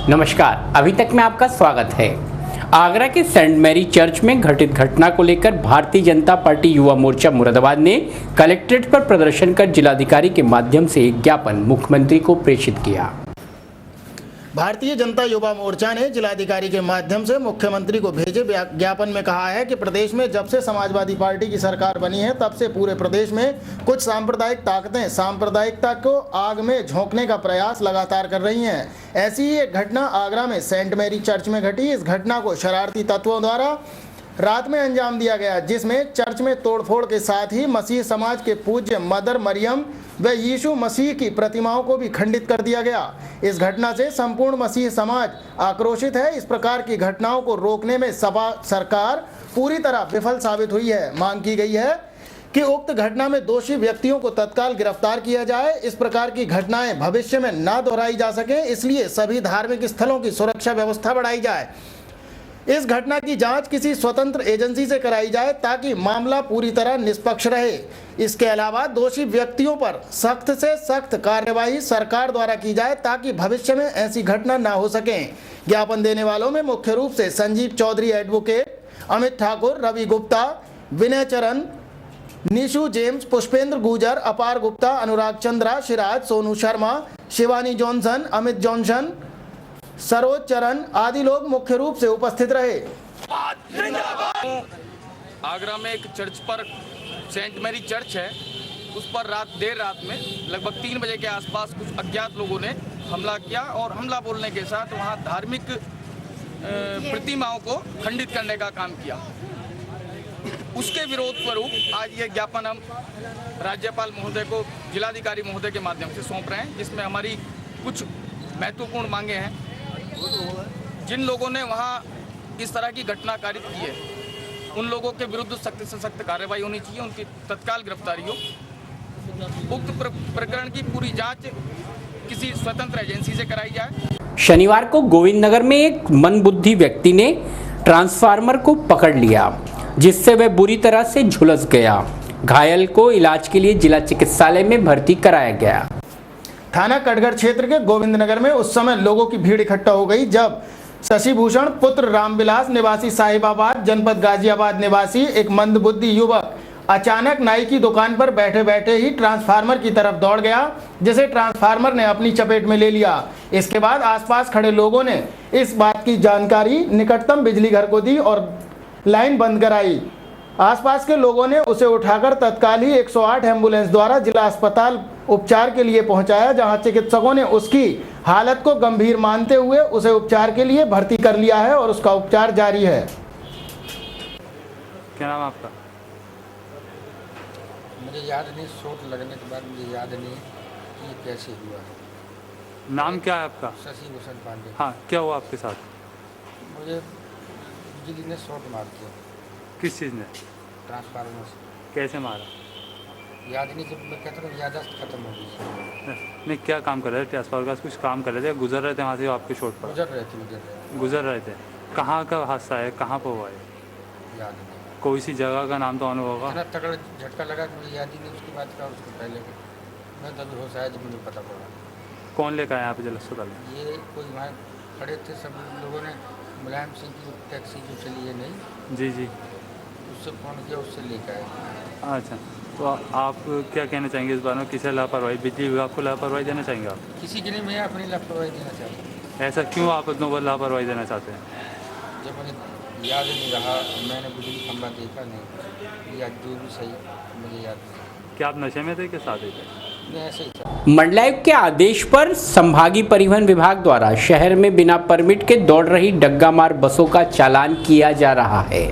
नमस्कार, अभी तक में आपका स्वागत है। आगरा के सेंट मैरी चर्च में घटित घटना को लेकर भारतीय जनता पार्टी युवा मोर्चा मुरादाबाद ने कलेक्ट्रेट पर प्रदर्शन कर जिलाधिकारी के माध्यम से एक ज्ञापन मुख्यमंत्री को प्रेषित किया। भारतीय जनता युवा मोर्चा ने जिलाधिकारी के माध्यम से मुख्यमंत्री को भेजे ज्ञापन में कहा है कि प्रदेश में जब से समाजवादी पार्टी की सरकार बनी है तब से पूरे प्रदेश में कुछ सांप्रदायिक ताकतें सांप्रदायिकता को आग में झोंकने का प्रयास लगातार कर रही हैं। ऐसी ही एक घटना आगरा में सेंट मैरी चर्च में घटी। इस घटना को शरारती तत्वों द्वारा रात में अंजाम दिया गया, जिसमें चर्च में तोड़फोड़ के साथ ही मसीह समाज के पूज्य मदर मरियम व यीशु मसीह की प्रतिमाओं को भी खंडित कर दिया गया। इस घटना से संपूर्ण मसीह समाज आक्रोशित है। इस प्रकार की घटनाओं को रोकने में सरकार पूरी तरह विफल साबित हुई है। मांग की गई है कि उक्त घटना में दोषी व्यक्तियों को तत्काल गिरफ्तार किया जाए। इस प्रकार की घटनाएं भविष्य में न दोहराई जा सके, इसलिए सभी धार्मिक स्थलों की सुरक्षा व्यवस्था बढ़ाई जाए। इस घटना की जांच किसी स्वतंत्र एजेंसी से कराई जाए ताकि मामला पूरी तरह निष्पक्ष रहे। इसके अलावा दोषी व्यक्तियों पर सख्त से सख्त कार्यवाही सरकार द्वारा की जाए ताकि भविष्य में ऐसी घटना न हो सके। ज्ञापन देने वालों में मुख्य रूप से संजीव चौधरी एडवोकेट, अमित ठाकुर, रवि गुप्ता, विनय चरण, निशु जेम्स, पुष्पेंद्र गुजर, अपार गुप्ता, अनुराग चंद्रा, शिराज, सोनू शर्मा, शिवानी जॉनसन, अमित जॉनसन, सरोज चरण आदि लोग मुख्य रूप से उपस्थित रहे। आगरा में एक चर्च पर सेंट मैरी चर्च है, उस पर देर रात में लगभग 3 बजे के आसपास कुछ अज्ञात लोगों ने हमला किया और हमला बोलने के साथ वहां धार्मिक प्रतिमाओं को खंडित करने का काम किया। उसके विरोध स्वरूप आज ये ज्ञापन हम राज्यपाल महोदय को जिलाधिकारी महोदय के माध्यम से सौंप रहे हैं, जिसमें हमारी कुछ महत्वपूर्ण मांगे हैं। जिन लोगों ने वहाँ इस तरह की घटना कारित की है, उन लोगों के विरुद्ध सख्त से सख्त कार्रवाई होनी चाहिए, उनकी तत्काल गिरफ्तारी हो। उक्त प्रकरण की पूरी जांच किसी स्वतंत्र एजेंसी से कराई जाए। शनिवार को गोविंद नगर में एक मंदबुद्धि व्यक्ति ने ट्रांसफार्मर को पकड़ लिया, जिससे वह बुरी तरह से झुलस गया। घायल को इलाज के लिए जिला चिकित्सालय में भर्ती कराया गया। थाना कटघर क्षेत्र के गोविंद नगर में उस समय लोगों की भीड़ इकट्ठा हो गई जब शशिभूषण पुत्र रामविलास निवासी साहिबाबाद जनपद गाजियाबाद निवासी एक मंदबुद्धि युवक अचानक नाई की दुकान पर बैठे बैठे ही ट्रांसफार्मर की तरफ दौड़ गया, जिसे ट्रांसफार्मर ने अपनी चपेट में ले लिया। इसके बाद आसपास खड़े लोगों ने इस बात की जानकारी निकटतम बिजली घर को दी और लाइन बंद कराई। आसपास के लोगों ने उसे उठाकर तत्काल ही 108 एम्बुलेंस द्वारा जिला अस्पताल उपचार के लिए पहुंचाया, जहां चिकित्सकों ने उसकी हालत को गंभीर मानते हुए उसे उपचार के लिए भर्ती कर लिया है और उसका उपचार जारी है। क्या नाम आपका? मुझे याद नहीं, चोट लगने के बाद मुझे याद नहीं कि ये कैसे हुआ है। नाम क्या है आपका? शशिभूषण पांडे। हाँ, क्या हुआ आपके साथ? मुझे बिजली ने शॉट मार दिया। किस चीज़ ने? ट्रांसफार्मर से। कैसे मारा? याद नहीं, जब मैं कहता हूँ याददाश्त खत्म हो गई। नहीं, क्या काम कर रहे थे? ट्रांसफार्मर का कुछ काम कर रहे थे, गुजर रहे थे वहाँ से आपके चोट पर? गुजर रहे थे। कहाँ का हादसा है, कहाँ पर हुआ है? याद नहीं। कोई सी जगह का नाम तो आना होगा। इतना तगड़ा झटका लगा कि मुझे याद ही नहीं उसके बाद का, उसके पहले का। मैं तब होश आया जब मुझे पता पड़ा। कौन लेकर आया यहाँ पे जिला अस्पताल में? ये कोई वहाँ खड़े थे, सब लोगों ने मुलायम सिंह की टैक्सी जो चली है नहीं, जी जी, उससे फ़ोन किया, उससे लेकर आए। अच्छा, तो आप क्या कहना चाहेंगे इस बारे में? किसे लापरवाही, बिजली विभाग को लापरवाही देना चाहेंगे आप? किसी के लिए मैं अपनी लापरवाही देना चाहता हूँ। ऐसा क्यों आप इतनों पर लापरवाही देना चाहते हैं? जब मुझे याद नहीं रहा, मैंने बिजली खंभा देखा नहीं, या जो भी सही मुझे याद नहीं। क्या आप नशे में थे कि साथ ही थे? नहीं, ऐसे ही था। मंडलायुक्त के आदेश पर संभागीय परिवहन विभाग द्वारा शहर में बिना परमिट के दौड़ रही डग्गामार बसों का चालान किया जा रहा है।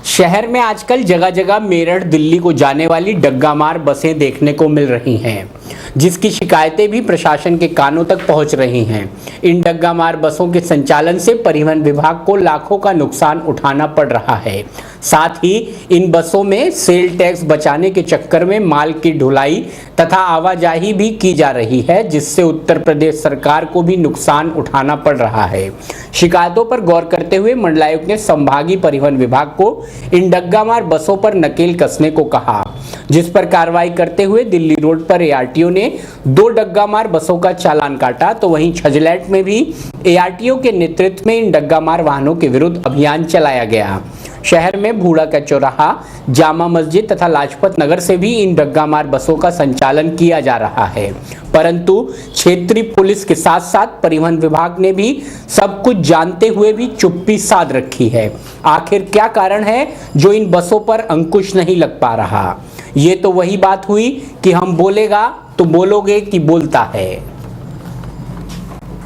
शहर में आजकल जगह जगह मेरठ दिल्ली को जाने वाली डग्गामार बसें देखने को मिल रही हैं, जिसकी शिकायतें भी प्रशासन के कानों तक पहुंच रही हैं। इन डग्गामार बसों के संचालन से परिवहन विभाग को लाखों का नुकसान उठाना पड़ रहा है। साथ ही इन बसों में सेल टैक्स बचाने के चक्कर में माल की ढुलाई तथा आवाजाही भी की जा रही है, जिससे उत्तर प्रदेश सरकार को भी नुकसान उठाना पड़ रहा है। शिकायतों पर गौर करते हुए मंडलायुक्त ने संभागीय परिवहन विभाग को इन डग्गामार बसों पर नकेल कसने को कहा। जिस पर कार्रवाई करते हुए दिल्ली रोड पर एआरटीओ ने 2 डग्गा मार बसों का चालान काटा, तो वहीं छजलैट में भी एआरटीओ के नेतृत्व में इन डग्गा मार वाहनों के विरुद्ध अभियान चलाया गया। शहर में भूड़ा का चौराहा, जामा मस्जिद तथा लाजपत नगर से भी इन डग्गा मार बसों का संचालन किया जा रहा है, परंतु क्षेत्रीय पुलिस के साथ साथ परिवहन विभाग ने भी सब कुछ जानते हुए भी चुप्पी साध रखी है। आखिर क्या कारण है जो इन बसों पर अंकुश नहीं लग पा रहा? ये तो वही बात हुई कि हम बोलेगा तो बोलोगे कि बोलता है।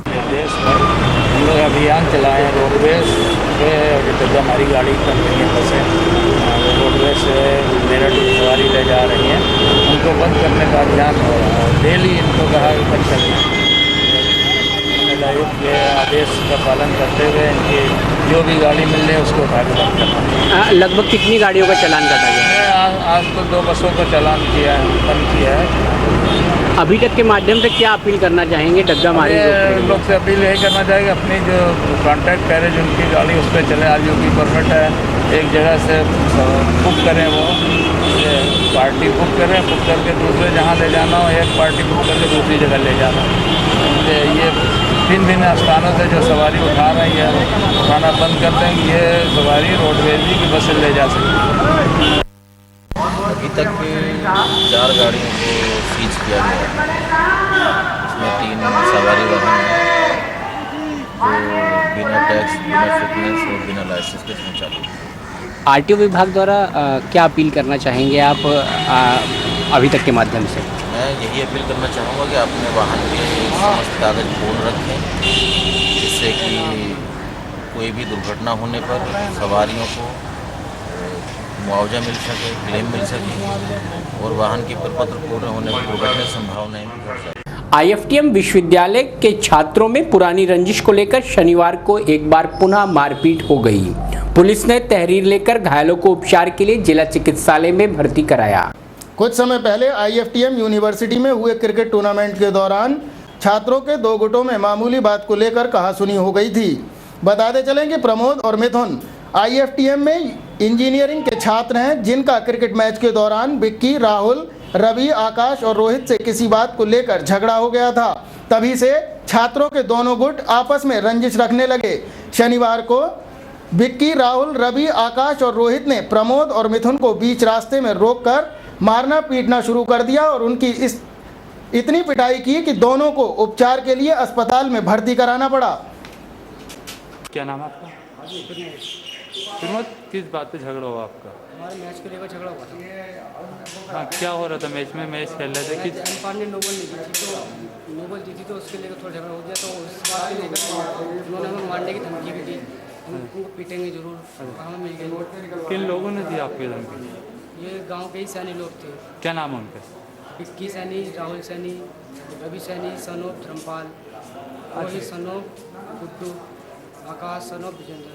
देश भर हम लोग अभियान चलाए हैं। रोडवेज पे जो हमारी गाड़ी कर रही है बसें, रोडवेज से मेरठ सवारी ले जा रही हैं, उनको बंद करने का अभियान हो रहा है। डेली इनको कहा कि बंद करना है। आयोग के आदेश का पालन करते हुए इनकी जो भी गाड़ी मिल रही है उसको उठा के बंद करना है। लगभग कितनी गाड़ियों का चालान काटा गया? आज तो 2 बसों का चालान किया है, बंद किया है। अभी तक के माध्यम से क्या अपील करना चाहेंगे डग्गा मारी लोग से अपील यही करना चाहेंगे, अपनी जो कॉन्टैक्ट करें जिनकी गाड़ी उस पर चले, आज की परमिट है, एक जगह से बुक करें, वो पार्टी बुक करें, बुक करके दूसरे जहाँ ले जाना हो एक पार्टी बुक करके दूसरी जगह ले जाना। ये भिन्न स्थानों से जो सवारी उठा रही है उठाना बंद कर दें, ये सवारी रोडवेज की बस से ले जा सकती है। अभी तक 4 गाड़ियों को सीज किया गया है। इसमें 3 सवारी वाहन हैं जो बिना टैक्स, बिना फिटनेस और बिना लाइसेंस के संचालित हैं। आरटीओ विभाग द्वारा क्या अपील करना चाहेंगे आप अभी तक के माध्यम से? मैं यही अपील करना चाहूँगा कि अपने वाहन के समस्त कागज पूर्ण रखें, जिससे कि कोई भी दुर्घटना होने पर सवारियों को मुआवजा मिल सके, क्लेम मिल सके और वाहन की प्रपत्र पूर्ण होने पर दुर्घटना की संभावनाएं भी बढ़ जाए। आईएफटीएम विश्वविद्यालय के छात्रों में पुरानी रंजिश को लेकर शनिवार को एक बार पुनः मारपीट हो गई। पुलिस ने तहरीर लेकर घायलों को उपचार के लिए जिला चिकित्सालय में भर्ती कराया। कुछ समय पहले आईएफटीएम यूनिवर्सिटी में हुए क्रिकेट टूर्नामेंट के दौरान छात्रों के 2 गुटों में मामूली बात को लेकर कहासुनी हो गई थी। बताते चलें कि प्रमोद और मिथुन आईएफटीएम में इंजीनियरिंग के छात्र हैं, जिनका क्रिकेट मैच के दौरान विक्की, राहुल, रवि, आकाश और रोहित से किसी बात को लेकर झगड़ा हो गया था। तभी से छात्रों के दोनों गुट आपस में रंजिश रखने लगे। शनिवार को विक्की, राहुल, रवि, आकाश और रोहित ने प्रमोद और मिथुन को बीच रास्ते में रोककर मारना पीटना शुरू कर दिया और उनकी इतनी पिटाई की कि दोनों को उपचार के लिए अस्पताल में भर्ती कराना पड़ा। क्या नाम है आपका? किस बात पे झगड़ा हुआ आपका? हमारे मैच को लेकर झगड़ा हुआ था। हाँ, क्या हो रहा था मैच में? मैच खेल रहे थे कि एम्पायर ने नोबल नहीं जीती, तो नोबल जीती तो उसके लेकर थोड़ा झगड़ा हो गया। तो उस बात के लेकर उन्होंने हमें मारने की धमकी भी दी, उनको पीटेंगे जरूर। हमें मिल गई। किन लोगों ने दी आपकी धमकी? ये गांव के ही सैनी लोग थे। क्या नाम है उनके? विक्की सैनी, राहुल सैनी, रवि सैनी, सनोप धर्मपाल, रोहित सनोप, गुड्डू, आकाश सनोप, विजेंद्र।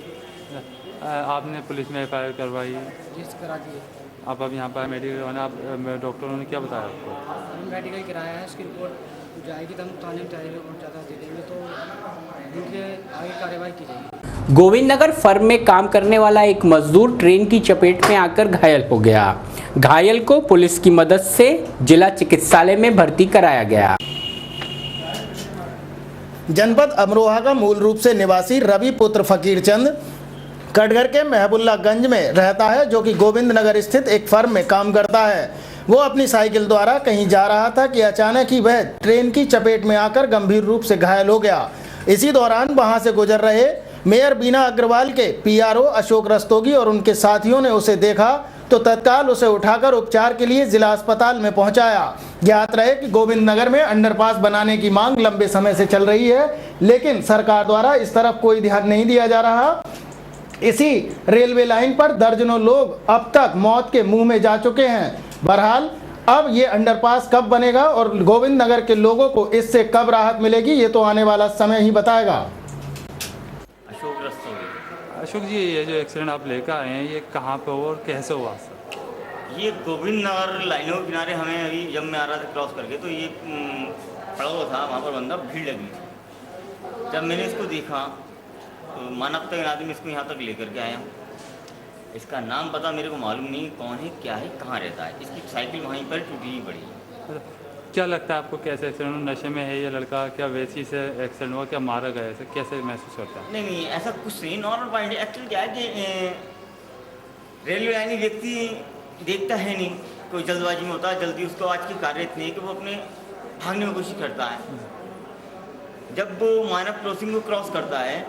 आपने पुलिस में एफआईआर करवाई? जिस करा दिए। आप अब यहाँ पर मेडिकल, आप डॉक्टरों ने क्या बताया आपको? हम मेडिकल कराया है, उसकी रिपोर्ट जाएगी तो हम थाने में तहरीर रिपोर्ट ज़्यादा दे देंगे, तो उनके आगे कार्रवाई की जाएगी। गोविंद नगर फर्म में काम करने वाला एक मजदूर ट्रेन की चपेट में आकर घायल हो गया। घायल को पुलिस की मदद से जिला चिकित्सालय में भर्ती कराया गया। जनपद अमरोहा का मूल रूप से निवासी रवि पुत्र फकीर चंद कटघर के महबुल्लागंज में रहता है, जो कि गोविंद नगर स्थित एक फर्म में काम करता है। वो अपनी साइकिल द्वारा कहीं जा रहा था कि अचानक ही वह ट्रेन की चपेट में आकर गंभीर रूप से घायल हो गया। इसी दौरान वहां से गुजर रहे मेयर बीना अग्रवाल के पीआरओ अशोक रस्तोगी और उनके साथियों ने उसे देखा तो तत्काल उसे उठाकर उपचार के लिए जिला अस्पताल में पहुंचाया। ज्ञात रहे कि गोविंद नगर में अंडरपास बनाने की मांग लंबे समय से चल रही है, लेकिन सरकार द्वारा इस तरफ कोई ध्यान नहीं दिया जा रहा। इसी रेलवे लाइन पर दर्जनों लोग अब तक मौत के मुंह में जा चुके हैं। बहरहाल अब ये अंडरपास कब बनेगा और गोविंद नगर के लोगों को इससे कब राहत मिलेगी, ये तो आने वाला समय ही बताएगा। अशोक जी, ये जो एक्सीडेंट आप लेकर आए हैं, ये कहाँ पे हुआ और कैसे हुआ सर? ये गोविंद नगर लाइनों के किनारे हमें अभी जब मैं आ रहा था क्रॉस करके, तो ये पड़ा हुआ था, वहाँ पर बंदा भीड़ लगी थी। जब मैंने इसको देखा तो मानवता के आदमी इसको यहाँ तक लेकर के आया। इसका नाम पता मेरे को मालूम नहीं कौन है, क्या है, कहाँ रहता है। इसकी साइकिल वहीं पर टूटी ही पड़ी है। क्या लगता है आपको, कैसे एक्सीडेंट हुआ? नशे में है ये लड़का, क्या वैसी से एक्सीडेंट हुआ, क्या मारा गया, ऐसे कैसे महसूस करता है? नहीं, ऐसा कुछ नहीं, नॉर्मल पॉइंट है। एक्चुअली क्या है कि रेलवे लाइन व्यक्ति देखता है नहीं, कोई जल्दबाजी में होता है, जल्दी उसको आज की कार्य इतनी है कि वो अपने भागने की कोशिश करता है। जब वो मानव क्रॉसिंग को क्रॉस करता है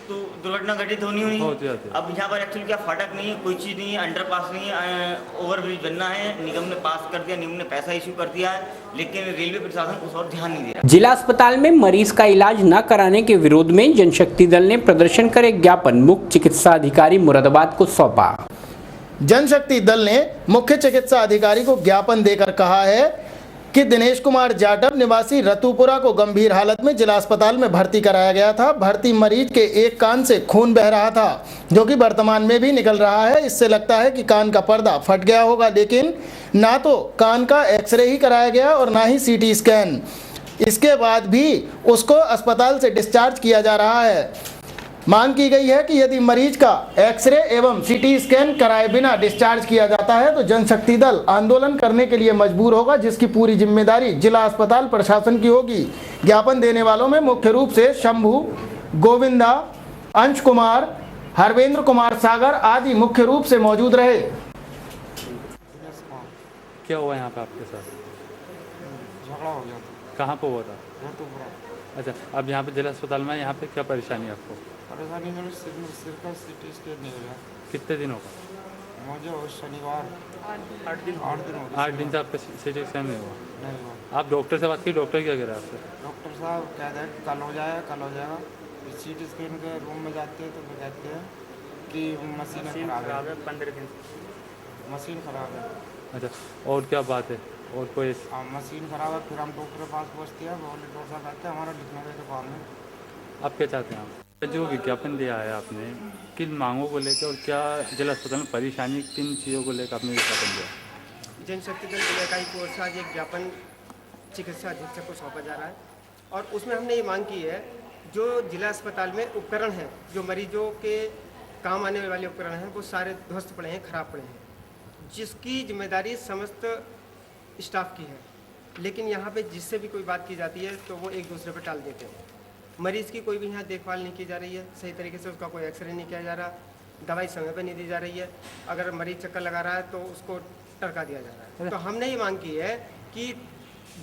तो दुर्घटना घटित होनी होती है। अब यहाँ पर एक्चुअली क्या, फाटक नहीं है, कोई चीज़ नहीं है, अंडरपास नहीं है, ओवरब्रिज बनना है, निगम ने पास कर दिया, निगम ने पैसा इशू कर दिया है, लेकिन रेलवे प्रशासन उस और ध्यान नहीं दे रहा। जिला अस्पताल में मरीज का इलाज न कराने के विरोध में जनशक्ति दल ने प्रदर्शन कर एक ज्ञापन मुख्य चिकित्सा अधिकारी मुरादाबाद को सौंपा। जनशक्ति दल ने मुख्य चिकित्सा अधिकारी को ज्ञापन देकर कहा है कि दिनेश कुमार जाटव निवासी रतुपुरा को गंभीर हालत में जिला अस्पताल में भर्ती कराया गया था। भर्ती मरीज के एक कान से खून बह रहा था, जो कि वर्तमान में भी निकल रहा है। इससे लगता है कि कान का पर्दा फट गया होगा, लेकिन ना तो कान का एक्सरे ही कराया गया और ना ही सीटी स्कैन। इसके बाद भी उसको अस्पताल से डिस्चार्ज किया जा रहा है। मांग की गई है कि यदि मरीज का एक्सरे एवं सीटी स्कैन कराए बिना डिस्चार्ज किया जाता है तो जनशक्ति दल आंदोलन करने के लिए मजबूर होगा, जिसकी पूरी जिम्मेदारी जिला अस्पताल प्रशासन की होगी। ज्ञापन देने वालों में मुख्य रूप से शंभू, गोविंदा, अंश कुमार, हरवेंद्र कुमार सागर आदि मुख्य रूप से मौजूद रहे। क्या हुआ यहाँ पे आपके साथ? झगड़ा हो गया था। कहाँ पे हुआ था? रतुपुरा। अच्छा, अब यहाँ पे जिला अस्पताल में यहाँ पे क्या परेशानी है आपको? परेशानी मेरे सिर का सीटी स्कैन नहीं हो गया। कितने दिन होगा? मुझे शनिवार 8 दिन हो गए। 8 दिन से आपका सीटी स्कैन नहीं हुआ? नहीं हुआ। आप डॉक्टर से बात की, डॉक्टर क्या कह रहा है आपसे? डॉक्टर साहब कहते हैं कल हो जाएगा, कल हो जाएगा। सीटी स्कैन के रूम में जाते हैं तो वो कहते हैं कि मशीन खराब है, 15 दिन मशीन खराब है। अच्छा, और क्या बात है? और कोई? मशीन खराब है। फिर हम डॉक्टर के पास पहुँचते हैं, वो डॉक्टर साहब कहते हैं हमारा लिखने का काम है। आप क्या चाहते हैं? आप जो विज्ञापन दिया है आपने, किन मांगों को लेकर और क्या जिला अस्पताल में परेशानी, किन चीज़ों को लेकर आपने विज्ञापन दिया? जनशक्ति दल जिला इकाई की ओर से आज एक ज्ञापन चिकित्सा अधीक्षक को सौंपा जा रहा है और उसमें हमने ये मांग की है, जो जिला अस्पताल में उपकरण हैं, जो मरीजों के काम आने वाले उपकरण हैं, वो सारे ध्वस्त पड़े हैं, खराब पड़े हैं, जिसकी जिम्मेदारी समस्त स्टाफ की है। लेकिन यहाँ पे जिससे भी कोई बात की जाती है तो वो एक दूसरे पर टाल देते हैं। मरीज़ की कोई भी यहाँ देखभाल नहीं की जा रही है, सही तरीके से उसका कोई एक्सरे नहीं किया जा रहा, दवाई समय पर नहीं दी जा रही है। अगर मरीज चक्कर लगा रहा है तो उसको टरका दिया जा रहा है। तो हमने ये मांग की है कि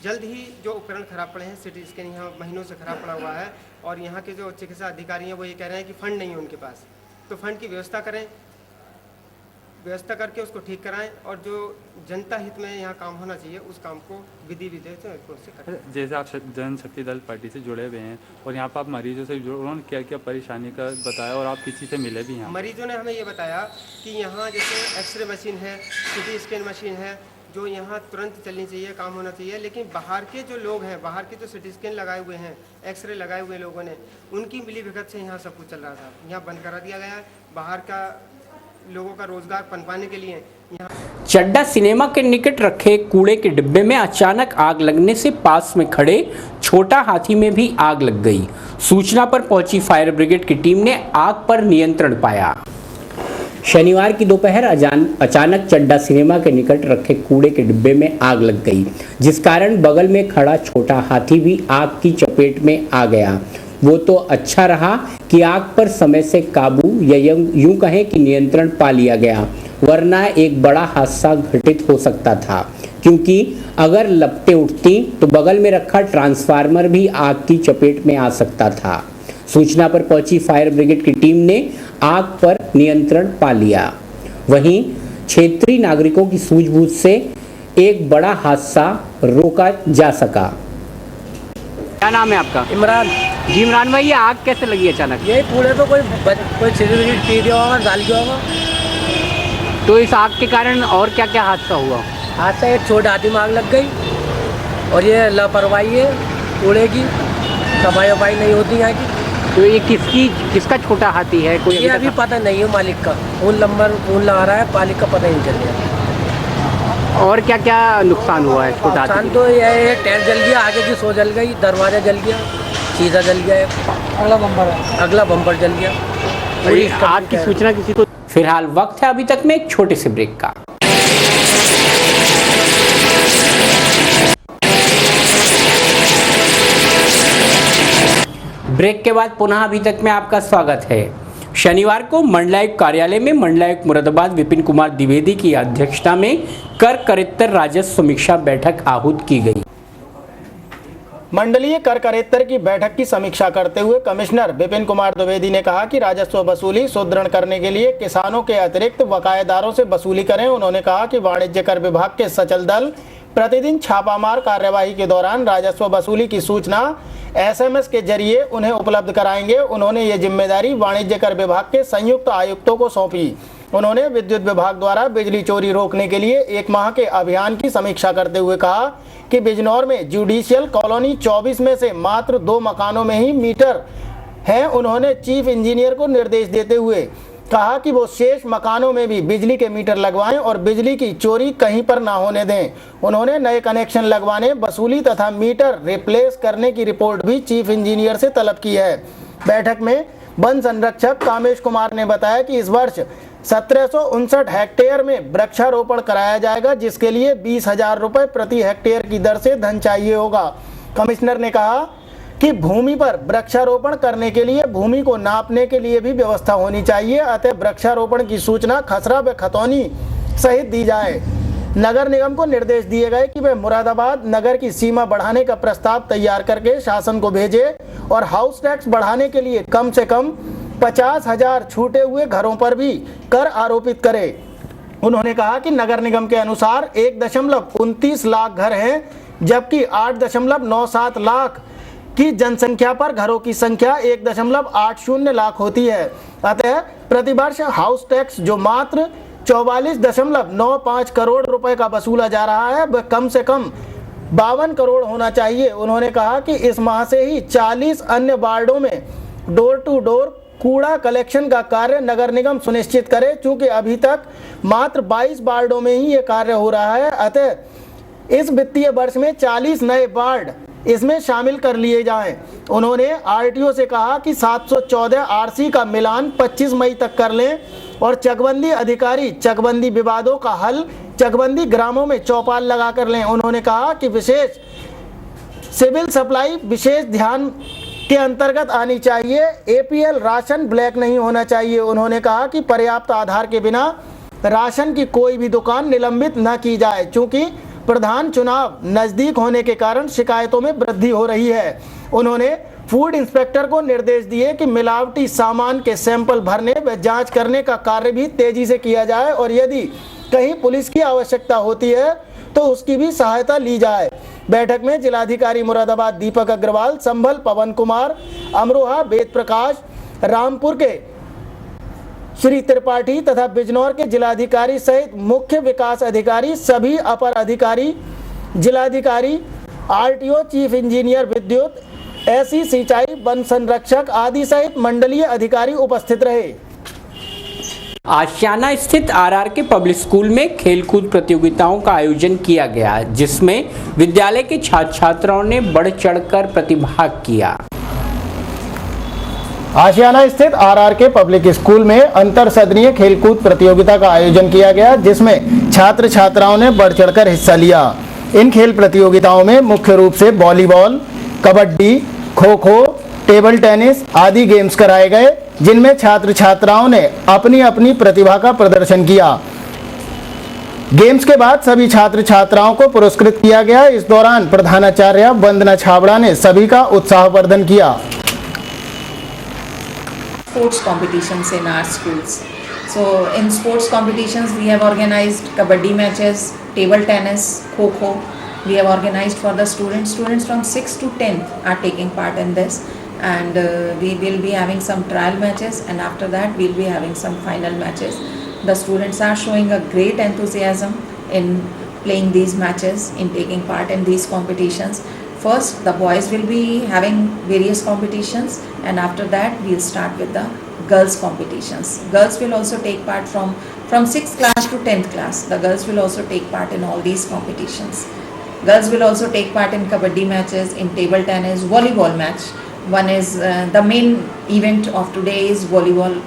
जल्द ही जो उपकरण खराब पड़े हैं, सिटी स्कैन यहाँ महीनों से खराब पड़ा हुआ है और यहाँ के जो चिकित्सा अधिकारी हैं वो ये कह रहे हैं कि फ़ंड नहीं है उनके पास, तो फंड की व्यवस्था करें, व्यवस्था करके उसको ठीक कराएं और जो जनता हित में यहाँ काम होना चाहिए उस काम को विधि विधेयक से करें। जैसे आप जनशक्ति दल पार्टी से जुड़े हुए हैं और यहाँ पर आप मरीजों से जुड़े, उन्होंने क्या क्या परेशानी का बताया और आप किसी से मिले भी हैं? मरीजों ने हमें ये बताया कि यहाँ जैसे एक्सरे मशीन है, सीटी स्कैन मशीन है, जो यहाँ तुरंत चलनी चाहिए, काम होना चाहिए, लेकिन बाहर के जो लोग हैं, बाहर के जो सीटी स्कैन लगाए हुए हैं, एक्सरे लगाए हुए लोगों ने, उनकी मिली भगत से यहाँ सब कुछ चल रहा था। यहाँ बंद करा दिया गया है। बाहर का लोगों का रोजगार पनपाने के लिए यहाँ चड्डा सिनेमा के निकट रखे कूड़े के डिब्बे में अचानक आग लगने से पास में खड़े छोटा हाथी में भी आग लग गई। सूचना पर पहुंची फायर ब्रिगेड की टीम ने आग पर नियंत्रण पाया। शनिवार की दोपहर अचानक चड्डा सिनेमा के निकट रखे कूड़े के डिब्बे में आग लग गई, जिस कारण बगल में खड़ा छोटा हाथी भी आग की चपेट में आ गया। वो तो अच्छा रहा कि आग पर समय से काबू या यूं कहें कि नियंत्रण पा लिया गया, वरना एक बड़ा हादसा घटित हो सकता था, क्योंकि अगर लपटें उठती तो बगल में रखा ट्रांसफार्मर भी आग की चपेट में आ सकता था। सूचना पर पहुंची फायर ब्रिगेड की टीम ने आग पर नियंत्रण पा लिया। वहीं क्षेत्रीय नागरिकों की सूझबूझ से एक बड़ा हादसा रोका जा सका। क्या नाम है आपका? इमरान। जी इमरान भाई, ये आग कैसे लगी अचानक? यही कूड़े तो कोई सिगरेट पी दिया होगा, डाल दिया होगा। तो इस आग के कारण और क्या क्या हादसा हुआ? हादसा एक छोटे हाथी में आग लग गई और ये लापरवाही है कूड़े की, सफाई वफाई नहीं होती यहाँ की। तो ये किसका छोटा हाथी है? कोई ये अभी पता नहीं है मालिक का, फोन लगा रहा है, मालिक का पता नहीं चल रहा। और क्या क्या नुकसान हुआ है छोटा हाथी? नुकसान तो यह है, टायर जल गया, आगे की सो जल गई, दरवाजा जल गया, शीशा जल गया, अगला बम्पर जल गया। आग की सूचना किसी को फिलहाल वक्त है अभी तक में एक छोटे से ब्रेक का। ब्रेक के बाद पुनः अभी तक में आपका स्वागत है। शनिवार को मंडलायुक्त कार्यालय में मंडलायुक्त मुरादाबाद विपिन कुमार द्विवेदी की अध्यक्षता में कर करेत्तर राजस्व समीक्षा बैठक आहूत की गई। मंडलीय कर करेत्तर की बैठक की समीक्षा करते हुए कमिश्नर विपिन कुमार द्विवेदी ने कहा कि राजस्व वसूली सुदृढ़ करने के लिए किसानों के अतिरिक्त बकायेदारों से वसूली करें। उन्होंने कहा कि वाणिज्य कर विभाग के सचल दल प्रतिदिन छापामार कार्यवाही के दौरान राजस्व वसूली की सूचना SMS के जरिए उन्हें उपलब्ध कराएंगे। उन्होंने ये जिम्मेदारी वाणिज्य कर विभाग के संयुक्त आयुक्तों को सौंपी। उन्होंने विद्युत विभाग द्वारा बिजली चोरी रोकने के लिए 1 माह के अभियान की समीक्षा करते हुए कहा कि बिजनौर में जुडिशियल कॉलोनी 24 में से मात्र 2 मकानों में ही मीटर हैं। उन्होंने चीफ इंजीनियर को निर्देश देते हुए कहा कि वो शेष मकानों में भी बिजली के मीटर लगवाएं और बिजली की चोरी कहीं पर ना होने दें। उन्होंने नए कनेक्शन लगवाने, वसूली तथा मीटर रिप्लेस करने की रिपोर्ट भी चीफ इंजीनियर से तलब की है। बैठक में वन संरक्षक कामेश कुमार ने बताया कि इस वर्ष 1759 हेक्टेयर में वृक्षारोपण कराया जाएगा, जिसके लिए 20,000 रुपये प्रति हेक्टेयर की दर से धन चाहिए होगा। कमिश्नर ने कहा कि भूमि पर वृक्षारोपण करने के लिए भूमि को नापने के लिए भी व्यवस्था होनी चाहिए। अतः वृक्षारोपण की सूचना खसरा व खतौनी सहित दी जाए। नगर निगम को निर्देश दिए गए कि वह मुरादाबाद नगर की सीमा बढ़ाने का प्रस्ताव तैयार करके शासन को भेजे और हाउस टैक्स बढ़ाने के लिए कम से कम 50,000 छूटे हुए घरों पर भी कर आरोपित करे। उन्होंने कहा कि नगर निगम के अनुसार 1.29 लाख घर हैं, जबकि 8.97 लाख की जनसंख्या पर घरों की संख्या 1.80 लाख होती है। अतः प्रतिवर्ष हाउस टैक्स जो मात्र 44.95 करोड़ रुपए का वसूला जा रहा है, वह कम से कम 52 करोड़ होना चाहिए। उन्होंने कहा कि इस माह से ही 40 अन्य वार्डों में डोर टू डोर कूड़ा कलेक्शन का कार्य नगर निगम सुनिश्चित करे, चूंकि अभी तक मात्र 22 वार्डों में ही ये कार्य हो रहा है। अतः इस वित्तीय वर्ष में 40 नए वार्ड इसमें शामिल कर लिए जाएं। उन्होंने RTO से कहा कि 714 RC का मिलान 25 मई तक कर लें और चकबंदी अधिकारी चकबंदी विवादों का हल चकबंदी ग्रामों में चौपाल लगा कर लें। उन्होंने कहा कि विशेष सिविल सप्लाई विशेष ध्यान के अंतर्गत आनी चाहिए। APL राशन ब्लैक नहीं होना चाहिए। उन्होंने कहा कि पर्याप्त आधार के बिना राशन की कोई भी दुकान निलंबित न की जाए, चूंकि प्रधान चुनाव नजदीक होने के कारण शिकायतों में वृद्धि हो रही है। उन्होंने फूड इंस्पेक्टर को निर्देश दिए कि मिलावटी सामान के सैंपल भरने व जांच करने का कार्य भी तेजी से किया जाए और यदि कहीं पुलिस की आवश्यकता होती है तो उसकी भी सहायता ली जाए। बैठक में जिलाधिकारी मुरादाबाद दीपक अग्रवाल, संभल पवन कुमार, अमरोहा वेद प्रकाश, रामपुर के श्री त्रिपाठी तथा बिजनौर के जिलाधिकारी सहित मुख्य विकास अधिकारी, सभी अपर अधिकारी, जिलाधिकारी, RTO, चीफ इंजीनियर विद्युत, SE सिंचाई, वन संरक्षक आदि सहित मंडलीय अधिकारी उपस्थित रहे। आशियाना स्थित RRK पब्लिक स्कूल में खेलकूद प्रतियोगिताओं का आयोजन किया गया, जिसमें विद्यालय के छात्र छात्राओं ने बढ़ चढ़कर प्रतिभाग किया। आशियाना स्थित RRK पब्लिक स्कूल में अंतर सदनीय खेलकूद प्रतियोगिता का आयोजन किया गया, जिसमें छात्र छात्राओं ने बढ़ चढ़कर हिस्सा लिया। इन खेल प्रतियोगिताओं में मुख्य रूप से volleyball, kabaddi, kho kho, table tennis आदि गेम्स कराए गए, जिनमें छात्र छात्राओं ने अपनी अपनी प्रतिभा का प्रदर्शन किया। गेम्स के बाद सभी छात्र छात्राओं को पुरस्कृत किया गया। इस दौरान प्रधानाचार्य वंदना छाबड़ा ने सभी का उत्साहवर्धन किया। Sports competitions in our schools. So in sports competitions we have organized kabaddi matches, table tennis, kho-kho. We have organized for the students. Students from 6 to 10 are taking part in this, and we will be having some trial matches, and after that we'll be having some final matches. The students are showing a great enthusiasm in playing these matches, in taking part in these competitions. First, the boys will be having various competitions, and after that we'll start with the girls competitions. Girls will also take part from 6th class to 10th class. The girls will also take part in all these competitions. Girls will also take part in kabaddi matches, in table tennis, volleyball match. One is the main event of today is volleyball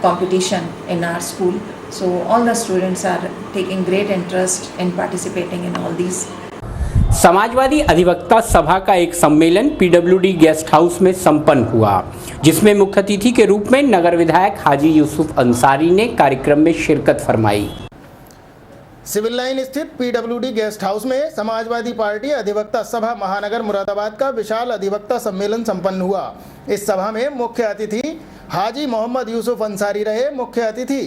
competition in our school. So all the students are taking great interest in participating in all these. Samajwadi अधिवक्ता सभा का एक सम्मेलन PWD guest house में संपन्न हुआ, जिसमें मुख्य अतिथि के रूप में नगर विधायक हाजी यूसुफ अंसारी ने कार्यक्रम में शिरकत फरमाई। सिविल लाइन स्थित पीडब्ल्यूडी गेस्ट हाउस में समाजवादी पार्टी अधिवक्ता सभा महानगर मुरादाबाद का विशाल अधिवक्ता सम्मेलन संपन्न हुआ। इस सभा में मुख्य अतिथि हाजी मोहम्मद यूसुफ अंसारी रहे। मुख्य अतिथि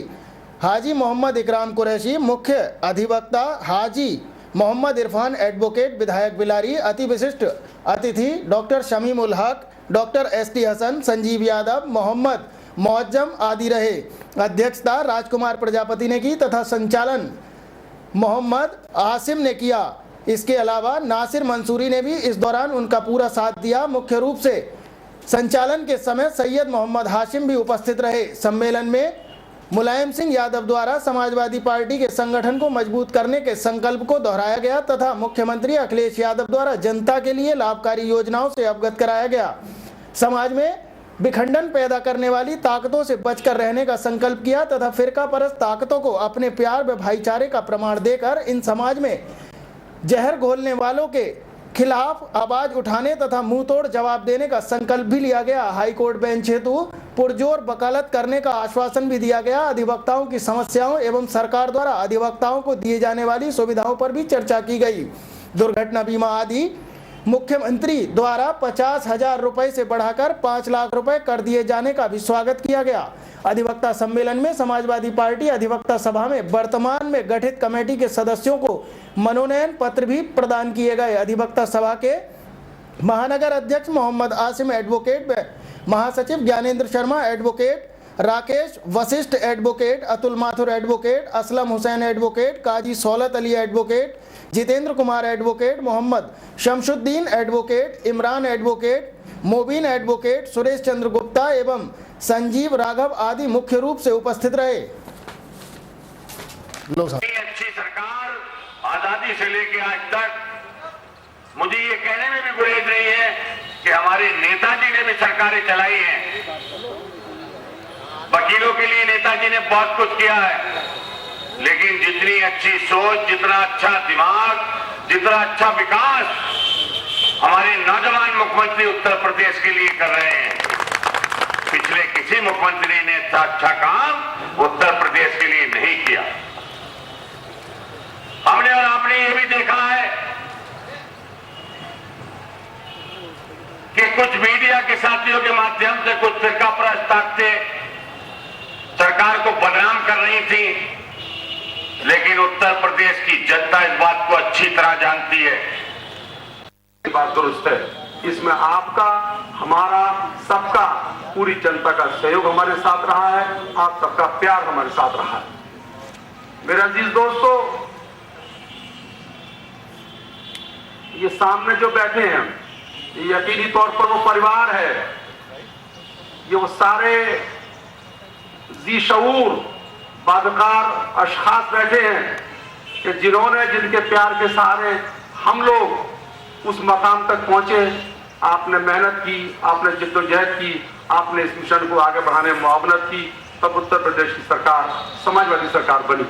हाजी मोहम्मद इकराम कुरैशी, मुख्य अधिवक्ता हाजी मोहम्मद इरफान एडवोकेट विधायक बिलारी, अति विशिष्ट अतिथि doctor Shamim ul Haq, doctor ST Hasan, Sanjeev Yadav, Mohammad Muazzam आदि रहे। अध्यक्षता राजकुमार प्रजापति ने की तथा संचालन मोहम्मद आसिम ने किया। इसके अलावा नासिर मंसूरी ने भी इस दौरान उनका पूरा साथ दिया। मुख्य रूप से संचालन के समय सैयद मोहम्मद हाशिम भी उपस्थित रहे। सम्मेलन में मुलायम सिंह यादव द्वारा समाजवादी पार्टी के संगठन को मजबूत करने के संकल्प को दोहराया गया तथा मुख्यमंत्री अखिलेश यादव द्वारा जनता के लिए लाभकारी योजनाओं से अवगत कराया गया। समाज में विखंडन पैदा करने वाली ताकतों से बचकर रहने का संकल्प किया तथा फिरकापरस्त ताकतों को अपने प्यार व भाईचारे का प्रमाण देकर इन समाज में जहर घोलने वालों के खिलाफ आवाज उठाने तथा मुंह तोड़ जवाब देने का संकल्प भी लिया गया। हाईकोर्ट बेंच हेतु पुरजोर वकालत करने का आश्वासन भी दिया गया। अधिवक्ताओं की समस्याओं एवं सरकार द्वारा अधिवक्ताओं को दिए जाने वाली सुविधाओं पर भी चर्चा की गई। दुर्घटना बीमा आदि मुख्यमंत्री द्वारा 50,000 रुपए से बढ़ाकर 5 लाख रुपए कर दिए जाने का भी स्वागत किया गया। अधिवक्ता सम्मेलन में समाजवादी पार्टी अधिवक्ता सभा में वर्तमान में गठित कमेटी के सदस्यों को मनोनयन पत्र भी प्रदान किए गए। अधिवक्ता सभा के महानगर अध्यक्ष मोहम्मद आसिम एडवोकेट, महासचिव Gyanendra Sharma advocate, Rakesh Vashishtha advocate, Atul Mathur advocate, Aslam Hussain advocate, Qazi Saulat Ali advocate, Jitendra Kumar advocate, Mohammad Shamsuddin advocate, Imran advocate, Mobin advocate, Suresh Chandra Gupta एवं संजीव राघव आदि मुख्य रूप से उपस्थित रहे। अच्छी सरकार आजादी से लेकर आज तक, मुझे ये कहने में भी गुरेज नहीं है कि हमारे नेताजी ने भी सरकारें चलाई हैं। वकीलों के लिए नेताजी ने बहुत कुछ किया है, लेकिन जितनी अच्छी सोच, जितना अच्छा दिमाग, जितना अच्छा विकास हमारे नौजवान मुख्यमंत्री उत्तर प्रदेश के लिए कर रहे हैं, पिछले किसी मुख्यमंत्री ने अच्छा काम उत्तर प्रदेश के लिए नहीं किया। हमने और आपने ये भी देखा है कि कुछ मीडिया के साथियों के माध्यम से कुछ फिरकापरस्त ताकतें सरकार को बदनाम कर रही थी, लेकिन उत्तर प्रदेश की जनता इस बात को अच्छी तरह जानती है। बात दुरुस्त है, इसमें आपका, हमारा, सबका, पूरी जनता का सहयोग हमारे साथ रहा है, आप सबका प्यार हमारे साथ रहा है। मेरे अजीज दोस्तों, ये सामने जो बैठे हैं, ये यकीनी तौर पर वो परिवार है, ये वो सारे जी शऊर बादकार अशखास बैठे हैं कि जिन्होंने, जिनके प्यार के सहारे हम लोग उस मकाम तक पहुंचे। आपने मेहनत की, आपने जिद्दोजहद की, आपने इस मिशन को आगे बढ़ाने में मुआवनत की, तब उत्तर प्रदेश की सरकार समाजवादी सरकार बनी।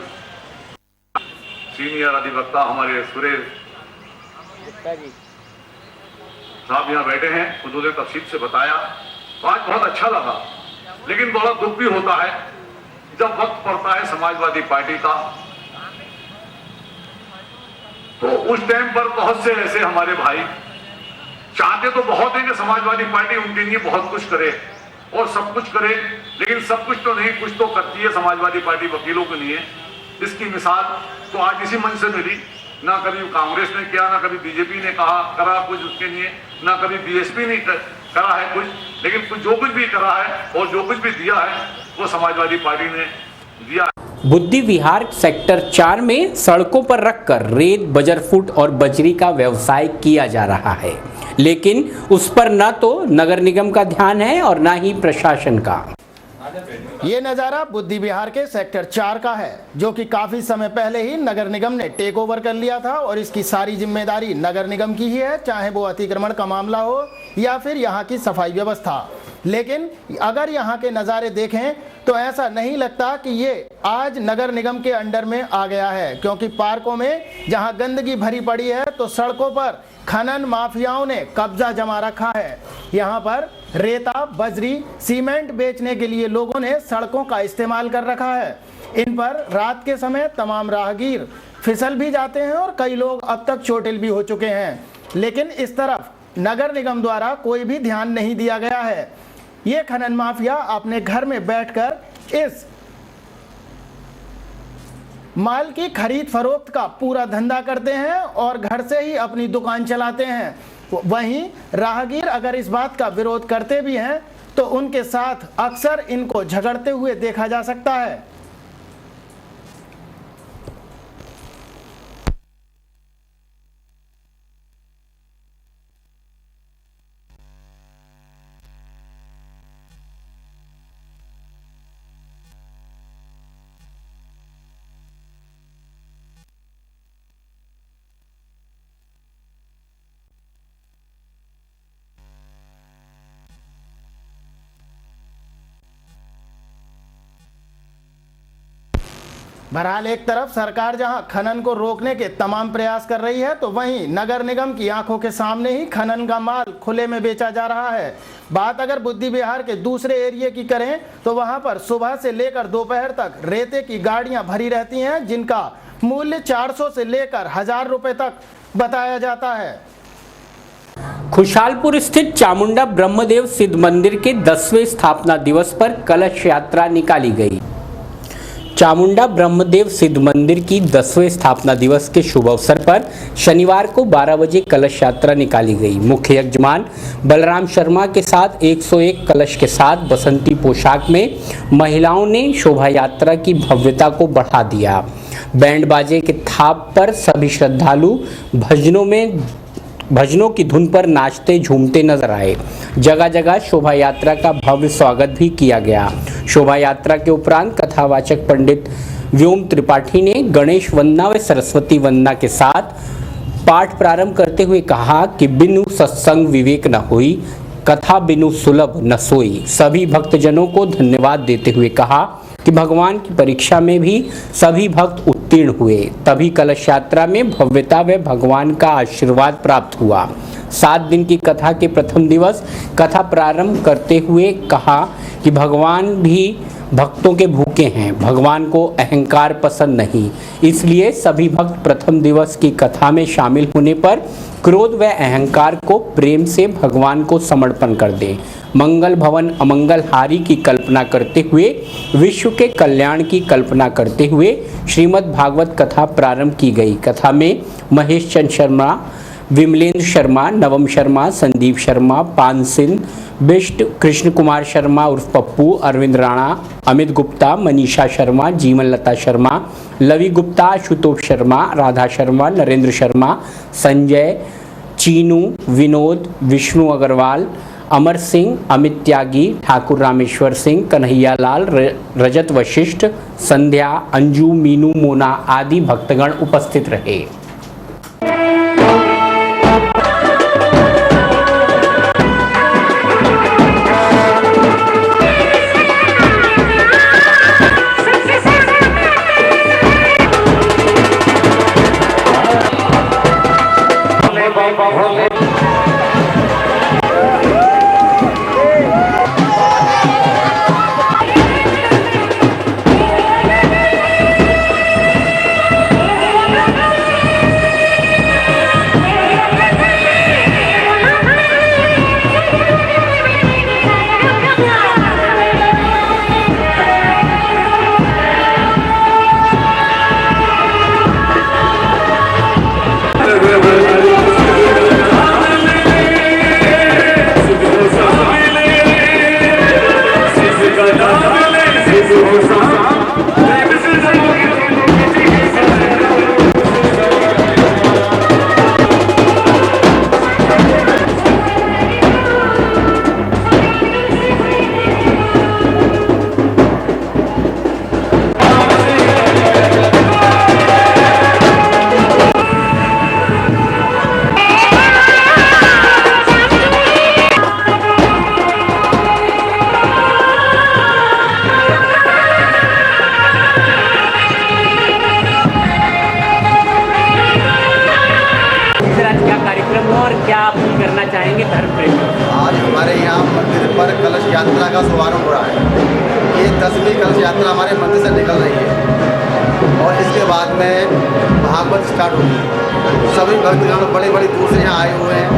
सीनियर अधिवक्ता हमारे सुरेश साहब यहाँ बैठे हैं, उन्होंने तफसील से बताया, तो आज बहुत अच्छा लगा। लेकिन बड़ा दुख भी होता है जब वक्त पड़ता है समाजवादी पार्टी का, तो उस टाइम पर बहुत से ऐसे हमारे भाई चाहते तो बहुत है कि समाजवादी पार्टी उनके लिए बहुत कुछ करे और सब कुछ करे, लेकिन सब कुछ तो नहीं, कुछ तो करती है समाजवादी पार्टी वकीलों के लिए। इसकी मिसाल तो आज इसी मंच से मिली। ना कभी कांग्रेस ने किया, ना कभी बीजेपी ने करा कुछ उसके लिए, ना कभी बीएसपी ने करा है कुछ, लेकिन कुछ जो कुछ भी करा है और जो कुछ भी दिया है वो समाजवादी पार्टी ने दिया। बुद्धि विहार सेक्टर 4 में सड़कों पर रखकर रेत, बजरफुट और बजरी का व्यवसाय किया जा रहा है, लेकिन उस पर न तो नगर निगम का ध्यान है और न ही प्रशासन का। ये नज़ारा बुद्धि विहार के सेक्टर 4 का है, जो कि काफ़ी समय पहले ही नगर निगम ने टेक ओवर कर लिया था और इसकी सारी जिम्मेदारी नगर निगम की ही है, चाहे वो अतिक्रमण का मामला हो या फिर यहाँ की सफाई व्यवस्था। लेकिन अगर यहाँ के नज़ारे देखें तो ऐसा नहीं लगता कि ये आज नगर निगम के अंडर में आ गया है, क्योंकि पार्कों में जहाँ गंदगी भरी पड़ी है तो सड़कों पर खनन माफियाओं ने कब्जा जमा रखा है। यहाँ पर रेता, बजरी, सीमेंट बेचने के लिए लोगों ने सड़कों का इस्तेमाल कर रखा है। इन पर रात के समय तमाम राहगीर फिसल भी जाते हैं और कई लोग अब तक चोटिल भी हो चुके हैं, लेकिन इस तरफ नगर निगम द्वारा कोई भी ध्यान नहीं दिया गया है। ये खनन माफिया अपने घर में बैठकर इस माल की खरीद फरोख्त का पूरा धंधा करते हैं और घर से ही अपनी दुकान चलाते हैं। वहीं राहगीर अगर इस बात का विरोध करते भी हैं तो उनके साथ अक्सर इनको झगड़ते हुए देखा जा सकता है। बहरहाल एक तरफ सरकार जहां खनन को रोकने के तमाम प्रयास कर रही है तो वहीं नगर निगम की आंखों के सामने ही खनन का माल खुले में बेचा जा रहा है। बात अगर बुद्धि विहार के दूसरे एरिया की करें तो वहां पर सुबह से लेकर दोपहर तक रेते की गाड़ियां भरी रहती हैं, जिनका मूल्य 400 से लेकर 1000 रुपए तक बताया जाता है। खुशहालपुर स्थित चामुंडा ब्रह्मदेव सिद्ध मंदिर के 10वें स्थापना दिवस पर कलश यात्रा निकाली गई। चामुंडा ब्रह्मदेव सिद्ध मंदिर की 10वें स्थापना दिवस के शुभ अवसर पर शनिवार को 12 बजे कलश यात्रा निकाली गई। मुख्य यजमान बलराम शर्मा के साथ 101 कलश के साथ बसंती पोशाक में महिलाओं ने शोभा यात्रा की भव्यता को बढ़ा दिया। बैंड बाजे के थाप पर सभी श्रद्धालु भजनों की धुन पर नाचते झूमते नजर आए। जगह जगह शोभा यात्रा का भव्य स्वागत भी किया गया। शोभा यात्रा के उपरांत कथावाचक पंडित व्योम त्रिपाठी ने गणेश वंदना व सरस्वती वंदना के साथ पाठ प्रारंभ करते हुए कहा कि बिनु सत्संग विवेक न होई, कथा बिनु सुलभ न सोई। सभी भक्तजनों को धन्यवाद देते हुए कहा कि भगवान की परीक्षा में भी सभी भक्त उत्तीर्ण हुए, तभी कलश यात्रा में भव्यता व भगवान का आशीर्वाद प्राप्त हुआ। 7 दिन की कथा के प्रथम दिवस कथा प्रारंभ करते हुए कहा कि भगवान भी भक्तों के भूखे हैं, भगवान को अहंकार पसंद नहीं, इसलिए सभी भक्त प्रथम दिवस की कथा में शामिल होने पर क्रोध व अहंकार को प्रेम से भगवान को समर्पण कर दें। मंगल भवन अमंगल हारी की कल्पना करते हुए विश्व के कल्याण की कल्पना करते हुए श्रीमद् भागवत कथा प्रारंभ की गई। कथा में महेश चंद्र शर्मा, विमलेंद्र शर्मा, नवम शर्मा, संदीप शर्मा, पान सिंह, बिष्ट, कृष्ण कुमार शर्मा उर्फ पप्पू, अरविंद राणा, अमित गुप्ता, मनीषा शर्मा, जीवन लता शर्मा, लवी गुप्ता, आशुतोष शर्मा, राधा शर्मा, नरेंद्र शर्मा, संजय, चीनू, विनोद, विष्णु अग्रवाल, अमर सिंह, अमित त्यागी, ठाकुर रामेश्वर सिंह, कन्हैया लाल, रजत वशिष्ठ, संध्या, अंजू, मीनू, मोना आदि भक्तगण उपस्थित रहे। 10वीं कलश यात्रा हमारे मंदिर से निकल रही है और इसके बाद में भागवत स्टार्ट होगी। सभी भक्तगण बड़े बड़े दूर से यहाँ आए हुए हैं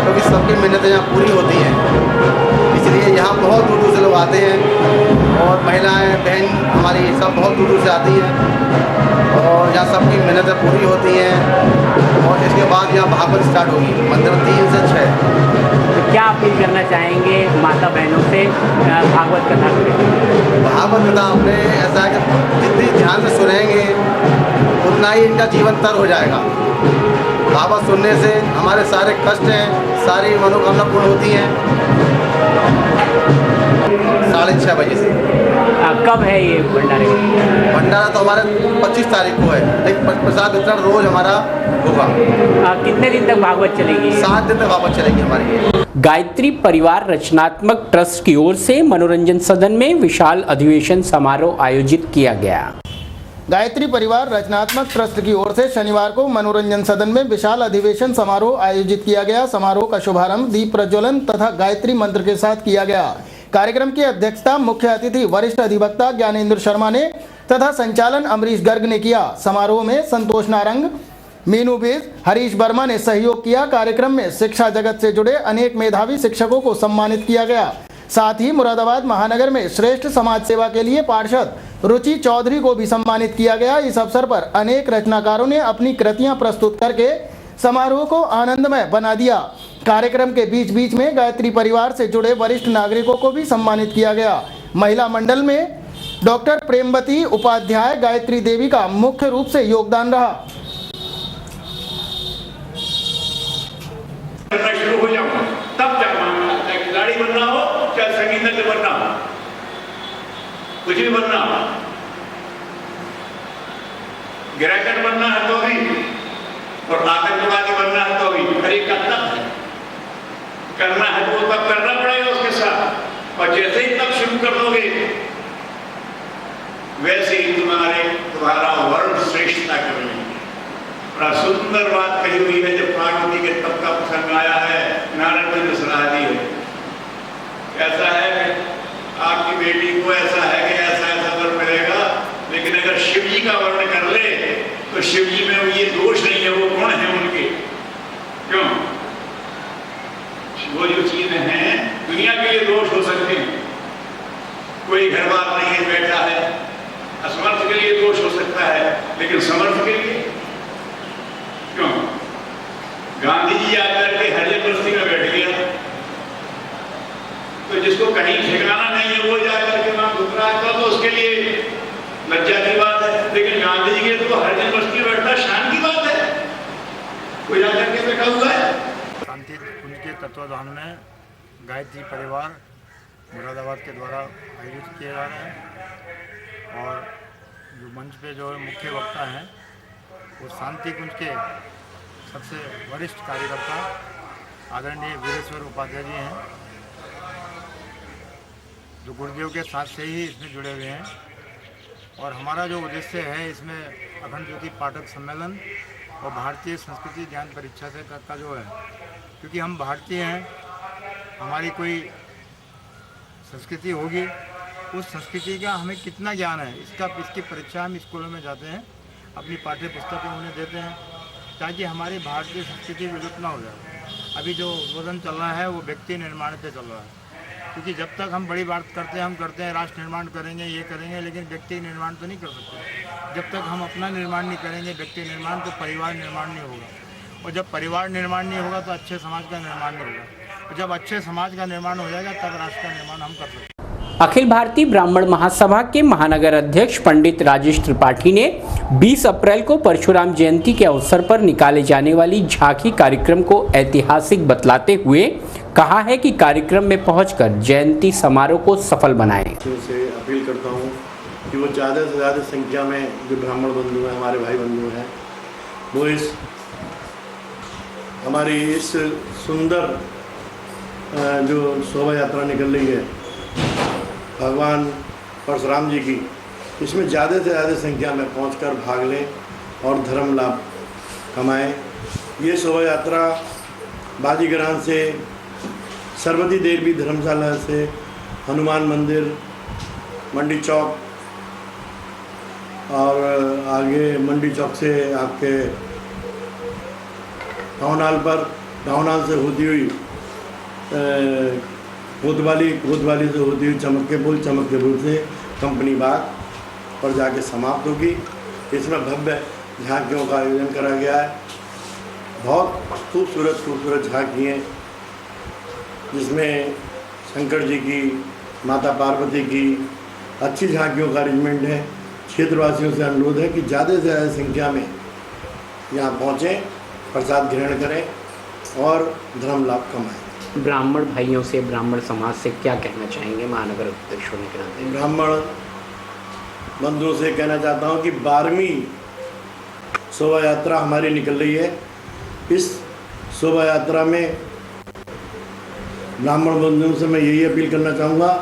क्योंकि सबकी मिन्नतें यहाँ पूरी होती हैं, इसलिए यहाँ बहुत दूर दूर से लोग आते हैं और महिलाएं बहन हमारी सब बहुत दूर दूर से आती हैं और यहाँ सबकी मिन्नतें पूरी होती हैं। और इसके बाद यहाँ भागवत स्टार्ट होगी मंदिर में 3 से 6। तो क्या अपील करना चाहेंगे माता बहनों से भागवत कथा करें? भागवत कथा आपने ऐसा है कि जितनी ध्यान से सुनेंगे उतना ही इनका जीवन तर हो जाएगा। भागवत सुनने से हमारे सारे कष्ट हैं, सारी मनोकामना पूर्ण होती हैं। 6:30 बजे से। कब है ये भंडारे? भंडारा तो हमारे 25 तारीख को है, लेकिन प्रसाद वितरण रोज हमारा होगा। कितने दिन तक भागवत चलेगी? 7 दिन तक भागवत चलेगी हमारी। गायत्री परिवार रचनात्मक ट्रस्ट की ओर से मनोरंजन सदन में विशाल अधिवेशन समारोह आयोजित किया गया। गायत्री परिवार रचनात्मक ट्रस्ट की ओर से शनिवार को मनोरंजन सदन में विशाल अधिवेशन समारोह आयोजित किया गया। समारोह का शुभारंभ दीप प्रज्वलन तथा गायत्री मंत्र के साथ किया गया। कार्यक्रम की अध्यक्षता मुख्य अतिथि वरिष्ठ अधिवक्ता ज्ञानेंद्र शर्मा ने तथा संचालन अमरीश गर्ग ने किया। समारोह में संतोष नारंग, मीनू बेज, हरीश वर्मा ने सहयोग किया। कार्यक्रम में शिक्षा जगत से जुड़े अनेक मेधावी शिक्षकों को सम्मानित किया गया। साथ ही मुरादाबाद महानगर में श्रेष्ठ समाज सेवा के लिए पार्षद रुचि चौधरी को भी सम्मानित किया गया। इस अवसर पर अनेक रचनाकारों ने अपनी कृतियां प्रस्तुत करके समारोह को आनंदमय बना दिया। कार्यक्रम के बीच बीच में गायत्री परिवार से जुड़े वरिष्ठ नागरिकों को भी सम्मानित किया गया। महिला मंडल में डॉक्टर प्रेमवती उपाध्याय गायत्री देवी का मुख्य रूप से योगदान रहा। शुरू हो जाऊंगा तब जा पाऊंगा, चाहे खिलाड़ी बनना हो चाहे संगीतज्ञ बनना हो, कुछ भी बनना हो, गिराकर बनना है तो भी और आतंकवादी बनना है तो भी, हर एक करना है तो तब करना पड़ेगा उसके साथ। और जैसे ही तब शुरू कर दोगे वैसे ही तुम्हारा वर्ण श्रेष्ठता कर लेंगे। बड़ा सुंदर बात कही हुई है, जब पार्वती के तप का प्रसंग आया है, नारायण जी ने सलाह दी है, ऐसा है आपकी बेटी को ऐसा है कि ऐसा ऐसा वर मिलेगा, लेकिन अगर शिव जी का वर्ण कर ले तो शिव जी में ये दोष नहीं है, वो गुण है उनके। क्यों? वो जो चीजें हैं दुनिया के लिए दोष हो सकते हैं, कोई घर बार नहीं है, बैठा है, असमर्थ के लिए दोष हो सकता है, लेकिन समर्थ के लिए क्यों? गांधी जी आकर के हरिजन बस्ती में बैठ गया तो जिसको कहीं ठिकाना नहीं है वो जाकर के वहां घुस रहा है तो उसके लिए लज्जा की बात है, लेकिन गांधी जी के तो हरिजन बस्ती में बैठना शान की बात है, वो जाकर के बैठा हुआ है। शांति कुंज के तत्वाधान में गायत्री परिवार मुरादाबाद के द्वारा आयोजित किए जा रहे हैं और जो मंच पे जो मुख्य वक्ता हैं वो शांति कुंज के सबसे वरिष्ठ कार्यकर्ता आदरणीय वीरेश्वर उपाध्याय जी हैं, जो गुरुदेव के साथ से ही इसमें जुड़े हुए हैं। और हमारा जो उद्देश्य है इसमें अखंड ज्योति पाठक सम्मेलन और भारतीय संस्कृति ज्ञान परीक्षा से का जो है, क्योंकि हम भारतीय हैं, हमारी कोई संस्कृति होगी, उस संस्कृति का हमें कितना ज्ञान है इसकी परीक्षा हम स्कूलों में जाते हैं, अपनी पाठ्य पुस्तकें उन्हें देते हैं ताकि हमारी भारतीय संस्कृति विलुप्त ना हो जाए। अभी जो उद्बोधन चल रहा है वो व्यक्ति निर्माण पे चल रहा है, क्योंकि जब तक हम बड़ी बात करते हैं, हम करते हैं राष्ट्र निर्माण करेंगे, ये करेंगे, लेकिन व्यक्ति निर्माण तो नहीं कर सकते। जब तक हम अपना निर्माण नहीं करेंगे, व्यक्ति निर्माण, तो परिवार निर्माण नहीं होगा, और जब परिवार निर्माण नहीं होगा तो अच्छे समाज का निर्माण नहीं होगा, और जब अच्छे समाज का निर्माण हो जाएगा तब राष्ट्र का निर्माण हम कर सकते हैं। अखिल भारतीय ब्राह्मण महासभा के महानगर अध्यक्ष पंडित राजेश त्रिपाठी ने 20 अप्रैल को परशुराम जयंती के अवसर पर निकाले जाने वाली झांकी कार्यक्रम को ऐतिहासिक बतलाते हुए कहा है कि कार्यक्रम में पहुंचकर जयंती समारोह को सफल बनाएं। से अपील करता हूं कि वो ज़्यादा से ज़्यादा संख्या में जो ब्राह्मण बंधु हैं, हमारे भाई बंधु हैं, वो इस हमारी इस सुंदर जो शोभा यात्रा निकल रही है भगवान परशुराम जी की, इसमें ज़्यादा से ज़्यादा संख्या में पहुंचकर भाग लें और धर्म लाभ कमाएं। ये शोभा यात्रा बाजीगरान से, सरस्वती देवी धर्मशाला से, हनुमान मंदिर, मंडी चौक और आगे मंडी चौक से आपके टाउन हॉल पर, टाउन हॉल से होती हुई कोतवाली से होती हुई चमक के पुल से कंपनी बाग पर जाके समाप्त होगी। इसमें भव्य झांकियों का आयोजन करा गया है। बहुत खूबसूरत झांकी हैं, जिसमें शंकर जी की, माता पार्वती की अच्छी झांकियों का अरेंजमेंट है। क्षेत्रवासियों से अनुरोध है कि ज़्यादा से ज़्यादा संख्या में यहाँ पहुँचें, प्रसाद ग्रहण करें और धर्म लाभ कमाएं। ब्राह्मण भाइयों से, ब्राह्मण समाज से क्या कहना चाहेंगे महानगर अध्यक्ष होने के नाते? ब्राह्मण बंधुओं से कहना चाहता हूँ कि 12वीं शोभा यात्रा हमारी निकल रही है। इस शोभा यात्रा में ब्राह्मण बंधुओं से मैं यही अपील करना चाहूँगा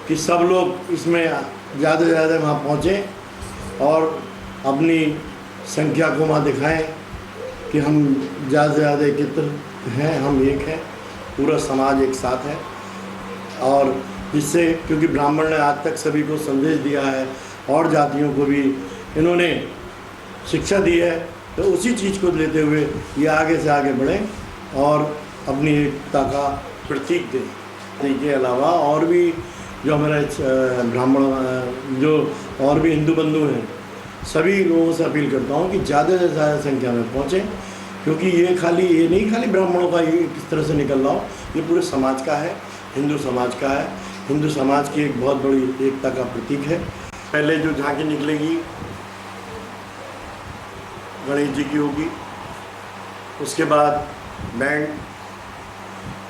कि सब लोग इसमें ज़्यादा से ज़्यादा वहाँ पहुँचें और अपनी संख्या को वहाँ दिखाएं कि हम ज़्यादा से ज़्यादा एकत्र हैं, हम एक हैं, पूरा समाज एक साथ है। और जिससे, क्योंकि ब्राह्मण ने आज तक सभी को संदेश दिया है और जातियों को भी इन्होंने शिक्षा दी है, तो उसी चीज़ को लेते हुए ये आगे से आगे बढ़ें और अपनी एकता का प्रतीक दें। इसके अलावा और भी जो हमारे ब्राह्मण, जो और भी हिंदू बंधु हैं, सभी लोगों से अपील करता हूँ कि ज़्यादा से ज़्यादा संख्या में पहुँचें, क्योंकि ये नहीं खाली ब्राह्मणों का ये किस तरह से निकल रहा हो, ये पूरे समाज का है, हिंदू समाज का है। हिंदू समाज की एक बहुत बड़ी एकता का प्रतीक है। पहले जो झांकी निकलेगी गणेश जी की होगी, उसके बाद बैंड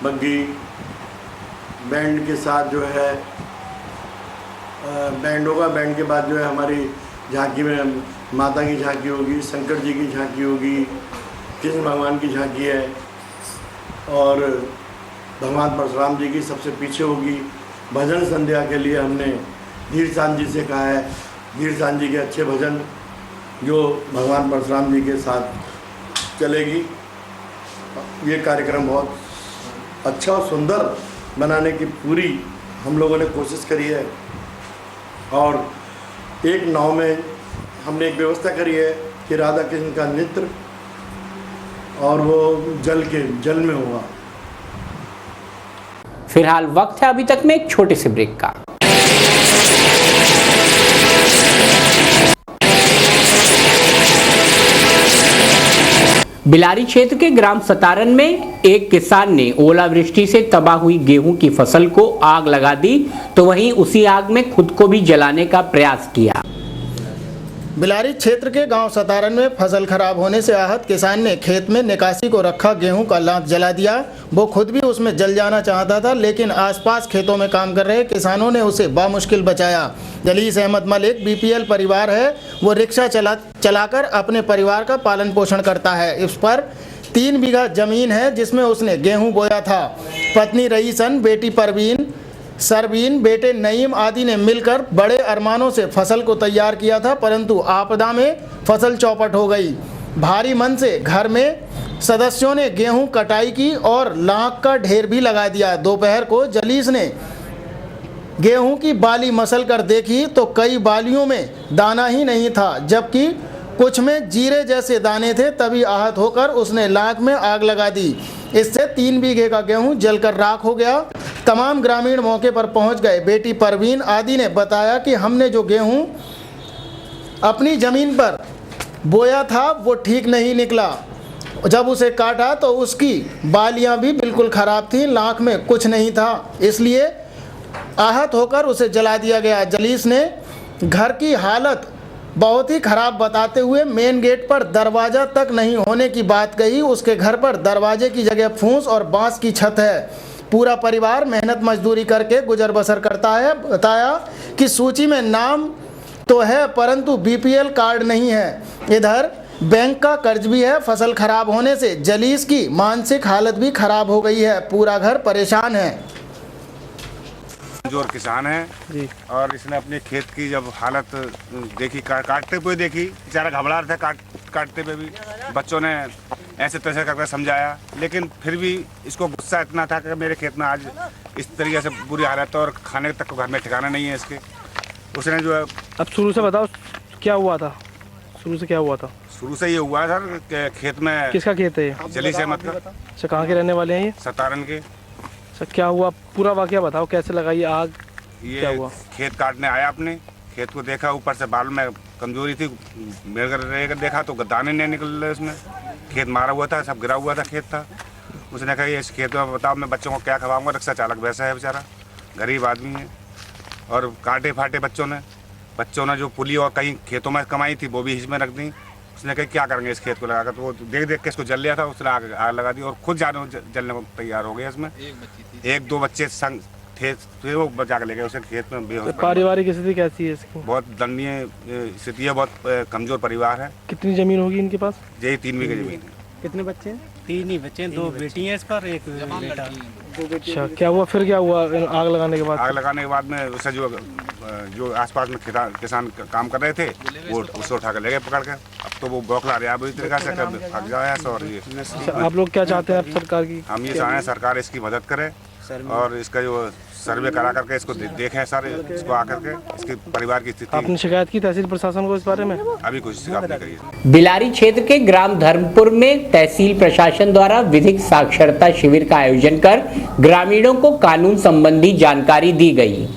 बग्गी, बैंड के साथ जो है बैंड होगा। बैंड के बाद जो है हमारी झांकी में माता की झांकी होगी, शंकर जी की झांकी होगी, कृष्ण भगवान की झांकी है और भगवान परशुराम जी की सबसे पीछे होगी। भजन संध्या के लिए हमने धीर चांद जी से कहा है, धीर चांद जी के अच्छे भजन जो भगवान परशुराम जी के साथ चलेगी। ये कार्यक्रम बहुत अच्छा और सुंदर बनाने की पूरी हम लोगों ने कोशिश करी है। और एक नाव में हमने एक व्यवस्था करी है कि राधा कृष्ण का नृत्य और वो जल में होगा। फिलहाल वक्त है अभी तक में एक छोटे से ब्रेक का। बिलारी क्षेत्र के ग्राम सतारन में एक किसान ने ओलावृष्टि से तबाह हुई गेहूं की फसल को आग लगा दी, तो वहीं उसी आग में खुद को भी जलाने का प्रयास किया। बिलारी क्षेत्र के गांव सतारन में फसल खराब होने से आहत किसान ने खेत में निकासी को रखा गेहूं का लांच जला दिया। वो खुद भी उसमें जल जाना चाहता था, लेकिन आसपास खेतों में काम कर रहे किसानों ने उसे बामुश्किल बचाया। जलीस अहमद मलिक बीपीएल परिवार है। वो रिक्शा चलाकर अपने परिवार का पालन पोषण करता है। इस पर 3 बीघा जमीन है जिसमें उसने गेहूँ बोया था। पत्नी रईसन, बेटी परवीन, सरबीन, बेटे नईम आदि ने मिलकर बड़े अरमानों से फसल को तैयार किया था, परंतु आपदा में फसल चौपट हो गई। भारी मन से घर में सदस्यों ने गेहूं कटाई की और लाख का ढेर भी लगा दिया। दोपहर को जलीस ने गेहूं की बाली मसल कर देखी तो कई बालियों में दाना ही नहीं था, जबकि कुछ में जीरे जैसे दाने थे। तभी आहत होकर उसने लाख में आग लगा दी। इससे 3 बीघे का गेहूं जलकर राख हो गया। तमाम ग्रामीण मौके पर पहुंच गए। बेटी परवीन आदि ने बताया कि हमने जो गेहूं अपनी ज़मीन पर बोया था वो ठीक नहीं निकला। जब उसे काटा तो उसकी बालियां भी बिल्कुल ख़राब थीं, लाख में कुछ नहीं था, इसलिए आहत होकर उसे जला दिया गया। जलीस ने घर की हालत बहुत ही ख़राब बताते हुए मेन गेट पर दरवाज़ा तक नहीं होने की बात कही। उसके घर पर दरवाजे की जगह फूस और बांस की छत है। पूरा परिवार मेहनत मजदूरी करके गुजर बसर करता है। बताया कि सूची में नाम तो है परंतु बीपीएल कार्ड नहीं है। इधर बैंक का कर्ज भी है। फसल खराब होने से जलीस की मानसिक हालत भी खराब हो गई है। पूरा घर परेशान है। जोर किसान है जी, और इसने अपने खेत की जब हालत देखी, काटते हुए देखी, बेचारा घबरा रहा था काटते हुए भी। बच्चों ने ऐसे तैसे करके समझाया, लेकिन फिर भी इसको गुस्सा इतना था कि मेरे खेत में आज इस तरीके से बुरी हालत है और खाने तक घर में ठिकाना नहीं है इसके। उसने जो है अब शुरू से बताओ क्या हुआ था, शुरू से क्या हुआ था? शुरू से ये हुआ सर कि खेत में। किसका खेत है ये? जली सहमत का। अच्छा, कहाँ के रहने वाले हैं ये? सतारन के। अच्छा, क्या हुआ पूरा वाकया बताओ, कैसे लगा ये आग, क्या ये हुआ? खेत काटने आया, अपने खेत को देखा, ऊपर से बाल में कमजोरी थी, मेरे देखा तो दाने नहीं निकल रहे उसमें, खेत मारा हुआ था, सब गिरा हुआ था खेत था। उसने कहा इस खेत में बताओ मैं बच्चों को क्या खवाऊंगा, रिक्शा चालक वैसा है बेचारा, गरीब आदमी है। और काटे फाटे बच्चों ने जो पुली और कहीं खेतों में कमाई थी वो भी हिच में रख दी। उसने कहा क्या करेंगे इस खेत को लगाकर, तो वो देख के इसको जल लिया था, उसने आग लगा दी और खुद जलने को तैयार हो गया। इसमें एक दो बच्चे संग थे वो बचा के ले गए उसे खेत में। तो पारिवारिक स्थिति कैसी है इसकी? बहुत दयनीय स्थिति है, बहुत कमजोर परिवार है। कितनी जमीन होगी इनके पास? यही 3 बीघे जमीन है। कितने बच्चे हैं? 3 ही बच्चे हैं, 2 बेटी हैं इस पर, एक बेटा। अच्छा, क्या हुआ फिर, क्या हुआ आग लगाने के बाद? आग लगाने के बाद में उसे जो आसपास में किसान काम कर रहे थे वो उसे उठा कर ले गए पकड़ के। अब तो वो बौखला रहा है बुरी तरीके से, भाग जाए। और ये आप लोग क्या चाहते हैं अब सरकार की? हम ये चाहें सरकार इसकी मदद करे और इसका जो सर्वे करा करके इसको देखें सर, इसको आकर के इसके परिवार की स्थिति। आपने शिकायत की तहसील प्रशासन को इस बारे में? अभी कुछ शिकायत नहीं करी है। बिलारी क्षेत्र के ग्राम धर्मपुर में तहसील प्रशासन द्वारा विधिक साक्षरता शिविर का आयोजन कर ग्रामीणों को कानून संबंधी जानकारी दी गई।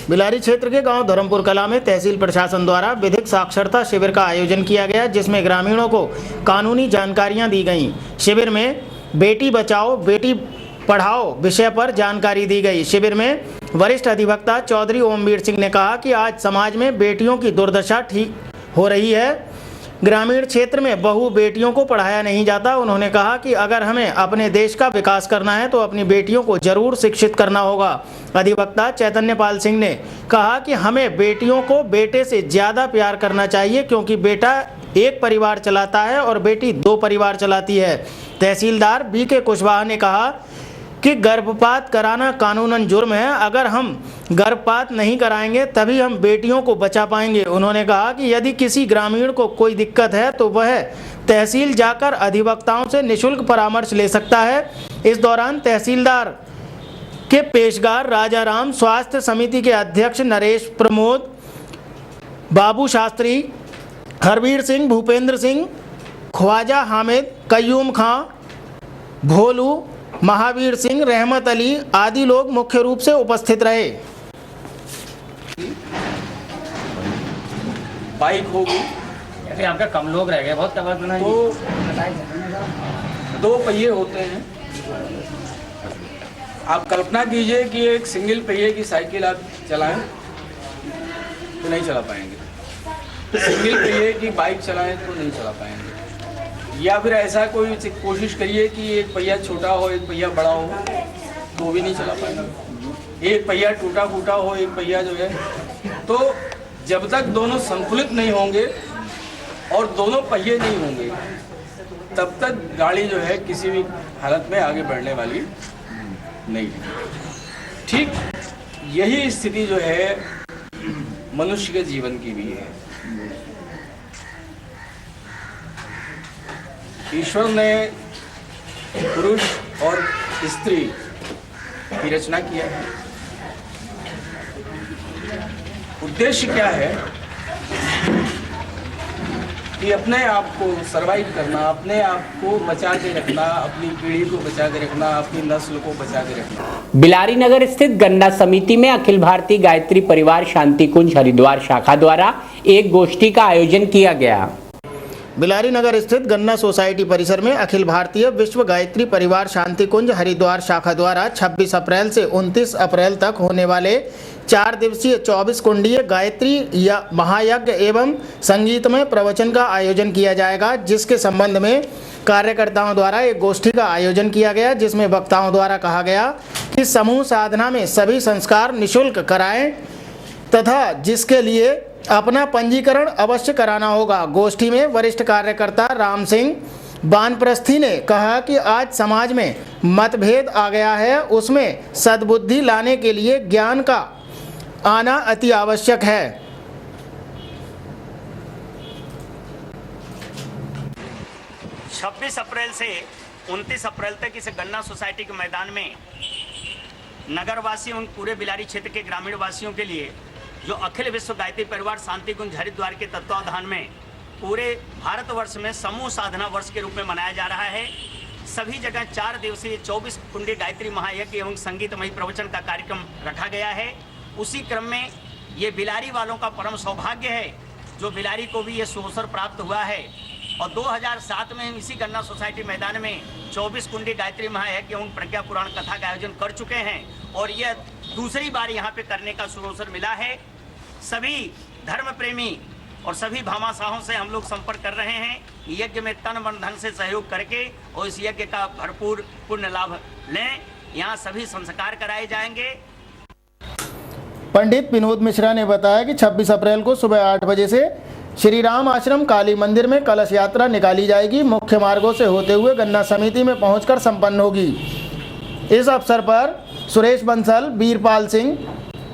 बिलारी क्षेत्र के गांव धर्मपुर कला में तहसील प्रशासन द्वारा विधिक साक्षरता शिविर का आयोजन किया गया, जिसमें ग्रामीणों को कानूनी जानकारियां दी गईं। शिविर में बेटी बचाओ बेटी पढ़ाओ विषय पर जानकारी दी गई। शिविर में वरिष्ठ अधिवक्ता चौधरी ओमवीर सिंह ने कहा कि आज समाज में बेटियों की दुर्दशा ठीक हो रही है। ग्रामीण क्षेत्र में बहु बेटियों को पढ़ाया नहीं जाता। उन्होंने कहा कि अगर हमें अपने देश का विकास करना है तो अपनी बेटियों को जरूर शिक्षित करना होगा। अधिवक्ता चैतन्य पाल सिंह ने कहा कि हमें बेटियों को बेटे से ज़्यादा प्यार करना चाहिए, क्योंकि बेटा एक परिवार चलाता है और बेटी 2 परिवार चलाती है। तहसीलदार बीके कुशवाहा ने कहा कि गर्भपात कराना कानूनन जुर्म है। अगर हम गर्भपात नहीं कराएंगे तभी हम बेटियों को बचा पाएंगे। उन्होंने कहा कि यदि किसी ग्रामीण को कोई दिक्कत है तो वह तहसील जाकर अधिवक्ताओं से निःशुल्क परामर्श ले सकता है। इस दौरान तहसीलदार के पेशगार राजाराम, स्वास्थ्य समिति के अध्यक्ष नरेश प्रमोद, बाबू शास्त्री, हरवीर सिंह, भूपेंद्र सिंह, ख्वाजा हामिद, कयूम खां, भोलू, महावीर सिंह, रहमत अली आदि लोग मुख्य रूप से उपस्थित रहे। बाइक होगी यहाँ पे कम लोग रह गए, बहुत तो 2 पहिए होते हैं। आप कल्पना कीजिए कि एक सिंगल पहिए की साइकिल आप चलाएं तो नहीं चला पाएंगे, सिंगल पहिए की बाइक चलाएं तो नहीं चला पाएंगे, या फिर ऐसा कोई कोशिश करिए कि एक पहिया छोटा हो एक पहिया बड़ा हो तो भी नहीं चला पाएंगे। एक पहिया टूटा फूटा हो, एक पहिया जो है, तो जब तक दोनों संतुलित नहीं होंगे और दोनों पहिए नहीं होंगे तब तक गाड़ी जो है किसी भी हालत में आगे बढ़ने वाली नहीं। ठीक यही स्थिति जो है मनुष्य के जीवन की भी है। ईश्वर ने पुरुष और स्त्री की रचना किया है। उद्देश्य क्या है कि अपने आप को सरवाइव करना, अपने आप को बचा के रखना, अपनी पीढ़ी को बचा के रखना, अपनी नस्ल को बचा के रखना। बिलारी नगर स्थित गन्ना समिति में अखिल भारतीय गायत्री परिवार शांति कुंज हरिद्वार शाखा द्वारा एक गोष्ठी का आयोजन किया गया। बिलारी नगर स्थित गन्ना सोसाइटी परिसर में अखिल भारतीय विश्व गायत्री परिवार शांति कुंज हरिद्वार शाखा द्वारा 26 अप्रैल से 29 अप्रैल तक होने वाले 4 दिवसीय 24 कुंडीय गायत्री या महायज्ञ एवं संगीतमय प्रवचन का आयोजन किया जाएगा, जिसके संबंध में कार्यकर्ताओं द्वारा एक गोष्ठी का आयोजन किया गया, जिसमें वक्ताओं द्वारा कहा गया कि समूह साधना में सभी संस्कार निःशुल्क कराएं तथा जिसके लिए अपना पंजीकरण अवश्य कराना होगा। गोष्ठी में वरिष्ठ कार्यकर्ता राम सिंह बानप्रस्थी ने कहा कि आज समाज में मतभेद आ गया है, उसमें सद्बुद्धि लाने के लिए ज्ञान का आना अति आवश्यक है। 26 अप्रैल से 29 अप्रैल तक इस गन्ना सोसाइटी के मैदान में नगर वासी उन पूरे बिलारी क्षेत्र के ग्रामीण वासियों के लिए जो अखिल विश्व गायत्री परिवार शांति कुंज हरिद्वार के तत्वावधान में पूरे भारतवर्ष में समूह साधना वर्ष के रूप में मनाया जा रहा है। सभी जगह 4 दिवसीय 24 कुंडी गायत्री महायज्ञ एवं संगीतमय प्रवचन का कार्यक्रम रखा गया है। उसी क्रम में ये बिलारी वालों का परम सौभाग्य है, जो बिलारी को भी ये सुअवसर प्राप्त हुआ है। और 2007 में हम इसी गन्ना सोसाइटी मैदान में 24 कुंडी गायत्री महायज्ञ एवं प्रज्ञा पुराण कथा का आयोजन कर चुके हैं और यह दूसरी बार यहाँ पे करने का सुअवसर मिला है। सभी धर्म प्रेमी और सभी भामाशाहों से हम लोग संपर्क कर रहे हैं, यज्ञ में तन मन धन से सहयोग करके और इस यज्ञ का भरपूर पुण्य लाभ लें। यहाँ सभी संस्कार कराए जाएंगे। पंडित विनोद मिश्रा ने बताया कि 26 अप्रैल को सुबह 8 बजे से श्री राम आश्रम काली मंदिर में कलश यात्रा निकाली जाएगी। मुख्य मार्गों से होते हुए गन्ना समिति में पहुंचकर संपन्न होगी। इस अवसर पर सुरेश बंसल, वीरपाल सिंह,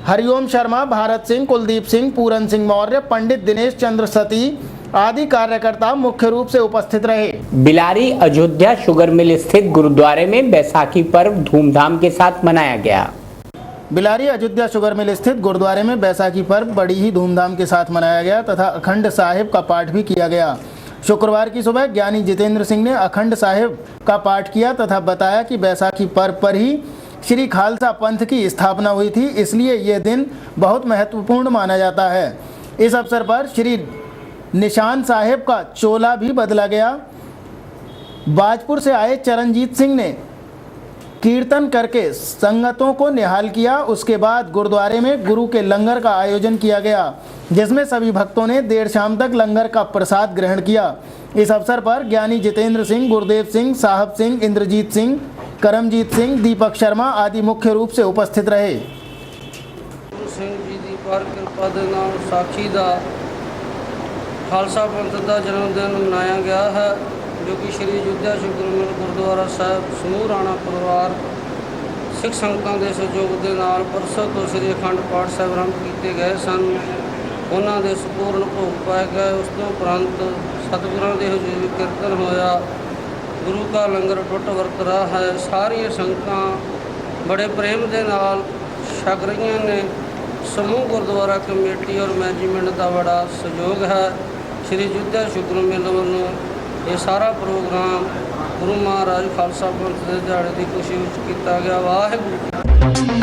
हरिओम शर्मा, भारत सिंह, कुलदीप सिंह, पूरन सिंह मौर्य, पंडित दिनेश चंद्र सती आदि कार्यकर्ता मुख्य रूप से उपस्थित रहे। बिलारी अयोध्या शुगर मिल स्थित गुरुद्वारे में बैसाखी पर्व धूमधाम के साथ मनाया गया। बिलारी अयोध्या शुगर मिल स्थित गुरुद्वारे में बैसाखी पर्व बड़ी ही धूमधाम के साथ मनाया गया तथा अखंड साहिब का पाठ भी किया गया। शुक्रवार की सुबह ज्ञानी जितेंद्र सिंह ने अखंड साहिब का पाठ किया तथा बताया कि बैसाखी पर्व पर ही श्री खालसा पंथ की स्थापना हुई थी, इसलिए ये दिन बहुत महत्वपूर्ण माना जाता है। इस अवसर पर श्री निशान साहिब का चोला भी बदला गया। बाजपुर से आए चरणजीत सिंह ने कीर्तन करके संगतों को निहाल किया। उसके बाद गुरुद्वारे में गुरु के लंगर का आयोजन किया गया, जिसमें सभी भक्तों ने देर शाम तक लंगर का प्रसाद ग्रहण किया। इस अवसर पर ज्ञानी जितेंद्र सिंह, गुरुदेव सिंह, साहब सिंह, इंद्रजीत सिंह, करमजीत सिंह, दीपक शर्मा आदि मुख्य रूप से उपस्थित रहे। ਸਿੰਘ ਜੀ ਦੀ ਪਰ ਕਿਰਪਾ ਦੇ ਨਾਲ ਸਾਖੀ ਦਾ ਖਾਲਸਾ ਪੰਥ ਦਾ ਜਨਮ ਦਿਨ ਮਨਾਇਆ ਗਿਆ ਹੈ, ਜੋ ਕਿ ਸ਼੍ਰੀ ਅਯੁੱਧਿਆ ਸ਼ੁਗਰ ਮਿਲ ਗੁਰਦੁਆਰਾ ਸਾਹਿਬ ਸਮੂਹ ਰਾਣਾ ਪਰਿਵਾਰ ਸਿੱਖ ਸੰਗਤਾਂ ਦੇ ਸਹਿਯੋਗ ਦੇ ਨਾਲ ਪਰਸੋਂ ਤੋਂ ਸ਼੍ਰੀ ਅਖੰਡ ਪਾਠ ਸਾਹਿਬ ਆਰੰਭ ਕੀਤੇ ਗਏ ਸਨ। ਉਹਨਾਂ ਦੇ ਸੰਪੂਰਨ ਭੋਗ ਪਾਏ ਗਏ। ਉਸ ਤੋਂ ਉਪਰੰਤ ਸਤਿਗੁਰਾਂ ਦੇ ਹਜ਼ੂਰ ਕੀਰਤਨ ਹੋਇਆ। ਗੁਰੂ का लंगर टुट वरत रहा है। सारिया संगतां बड़े प्रेम के नाल छक रही ने। समूह गुरुद्वारा कमेटी और मैनेजमेंट का बड़ा सहयोग है। श्री अयोध्या शुगर मेल वालों ये सारा प्रोग्राम गुरु महाराज खालसा पंथ के दिहाड़े की खुशी किया गया। वाहिगुरू।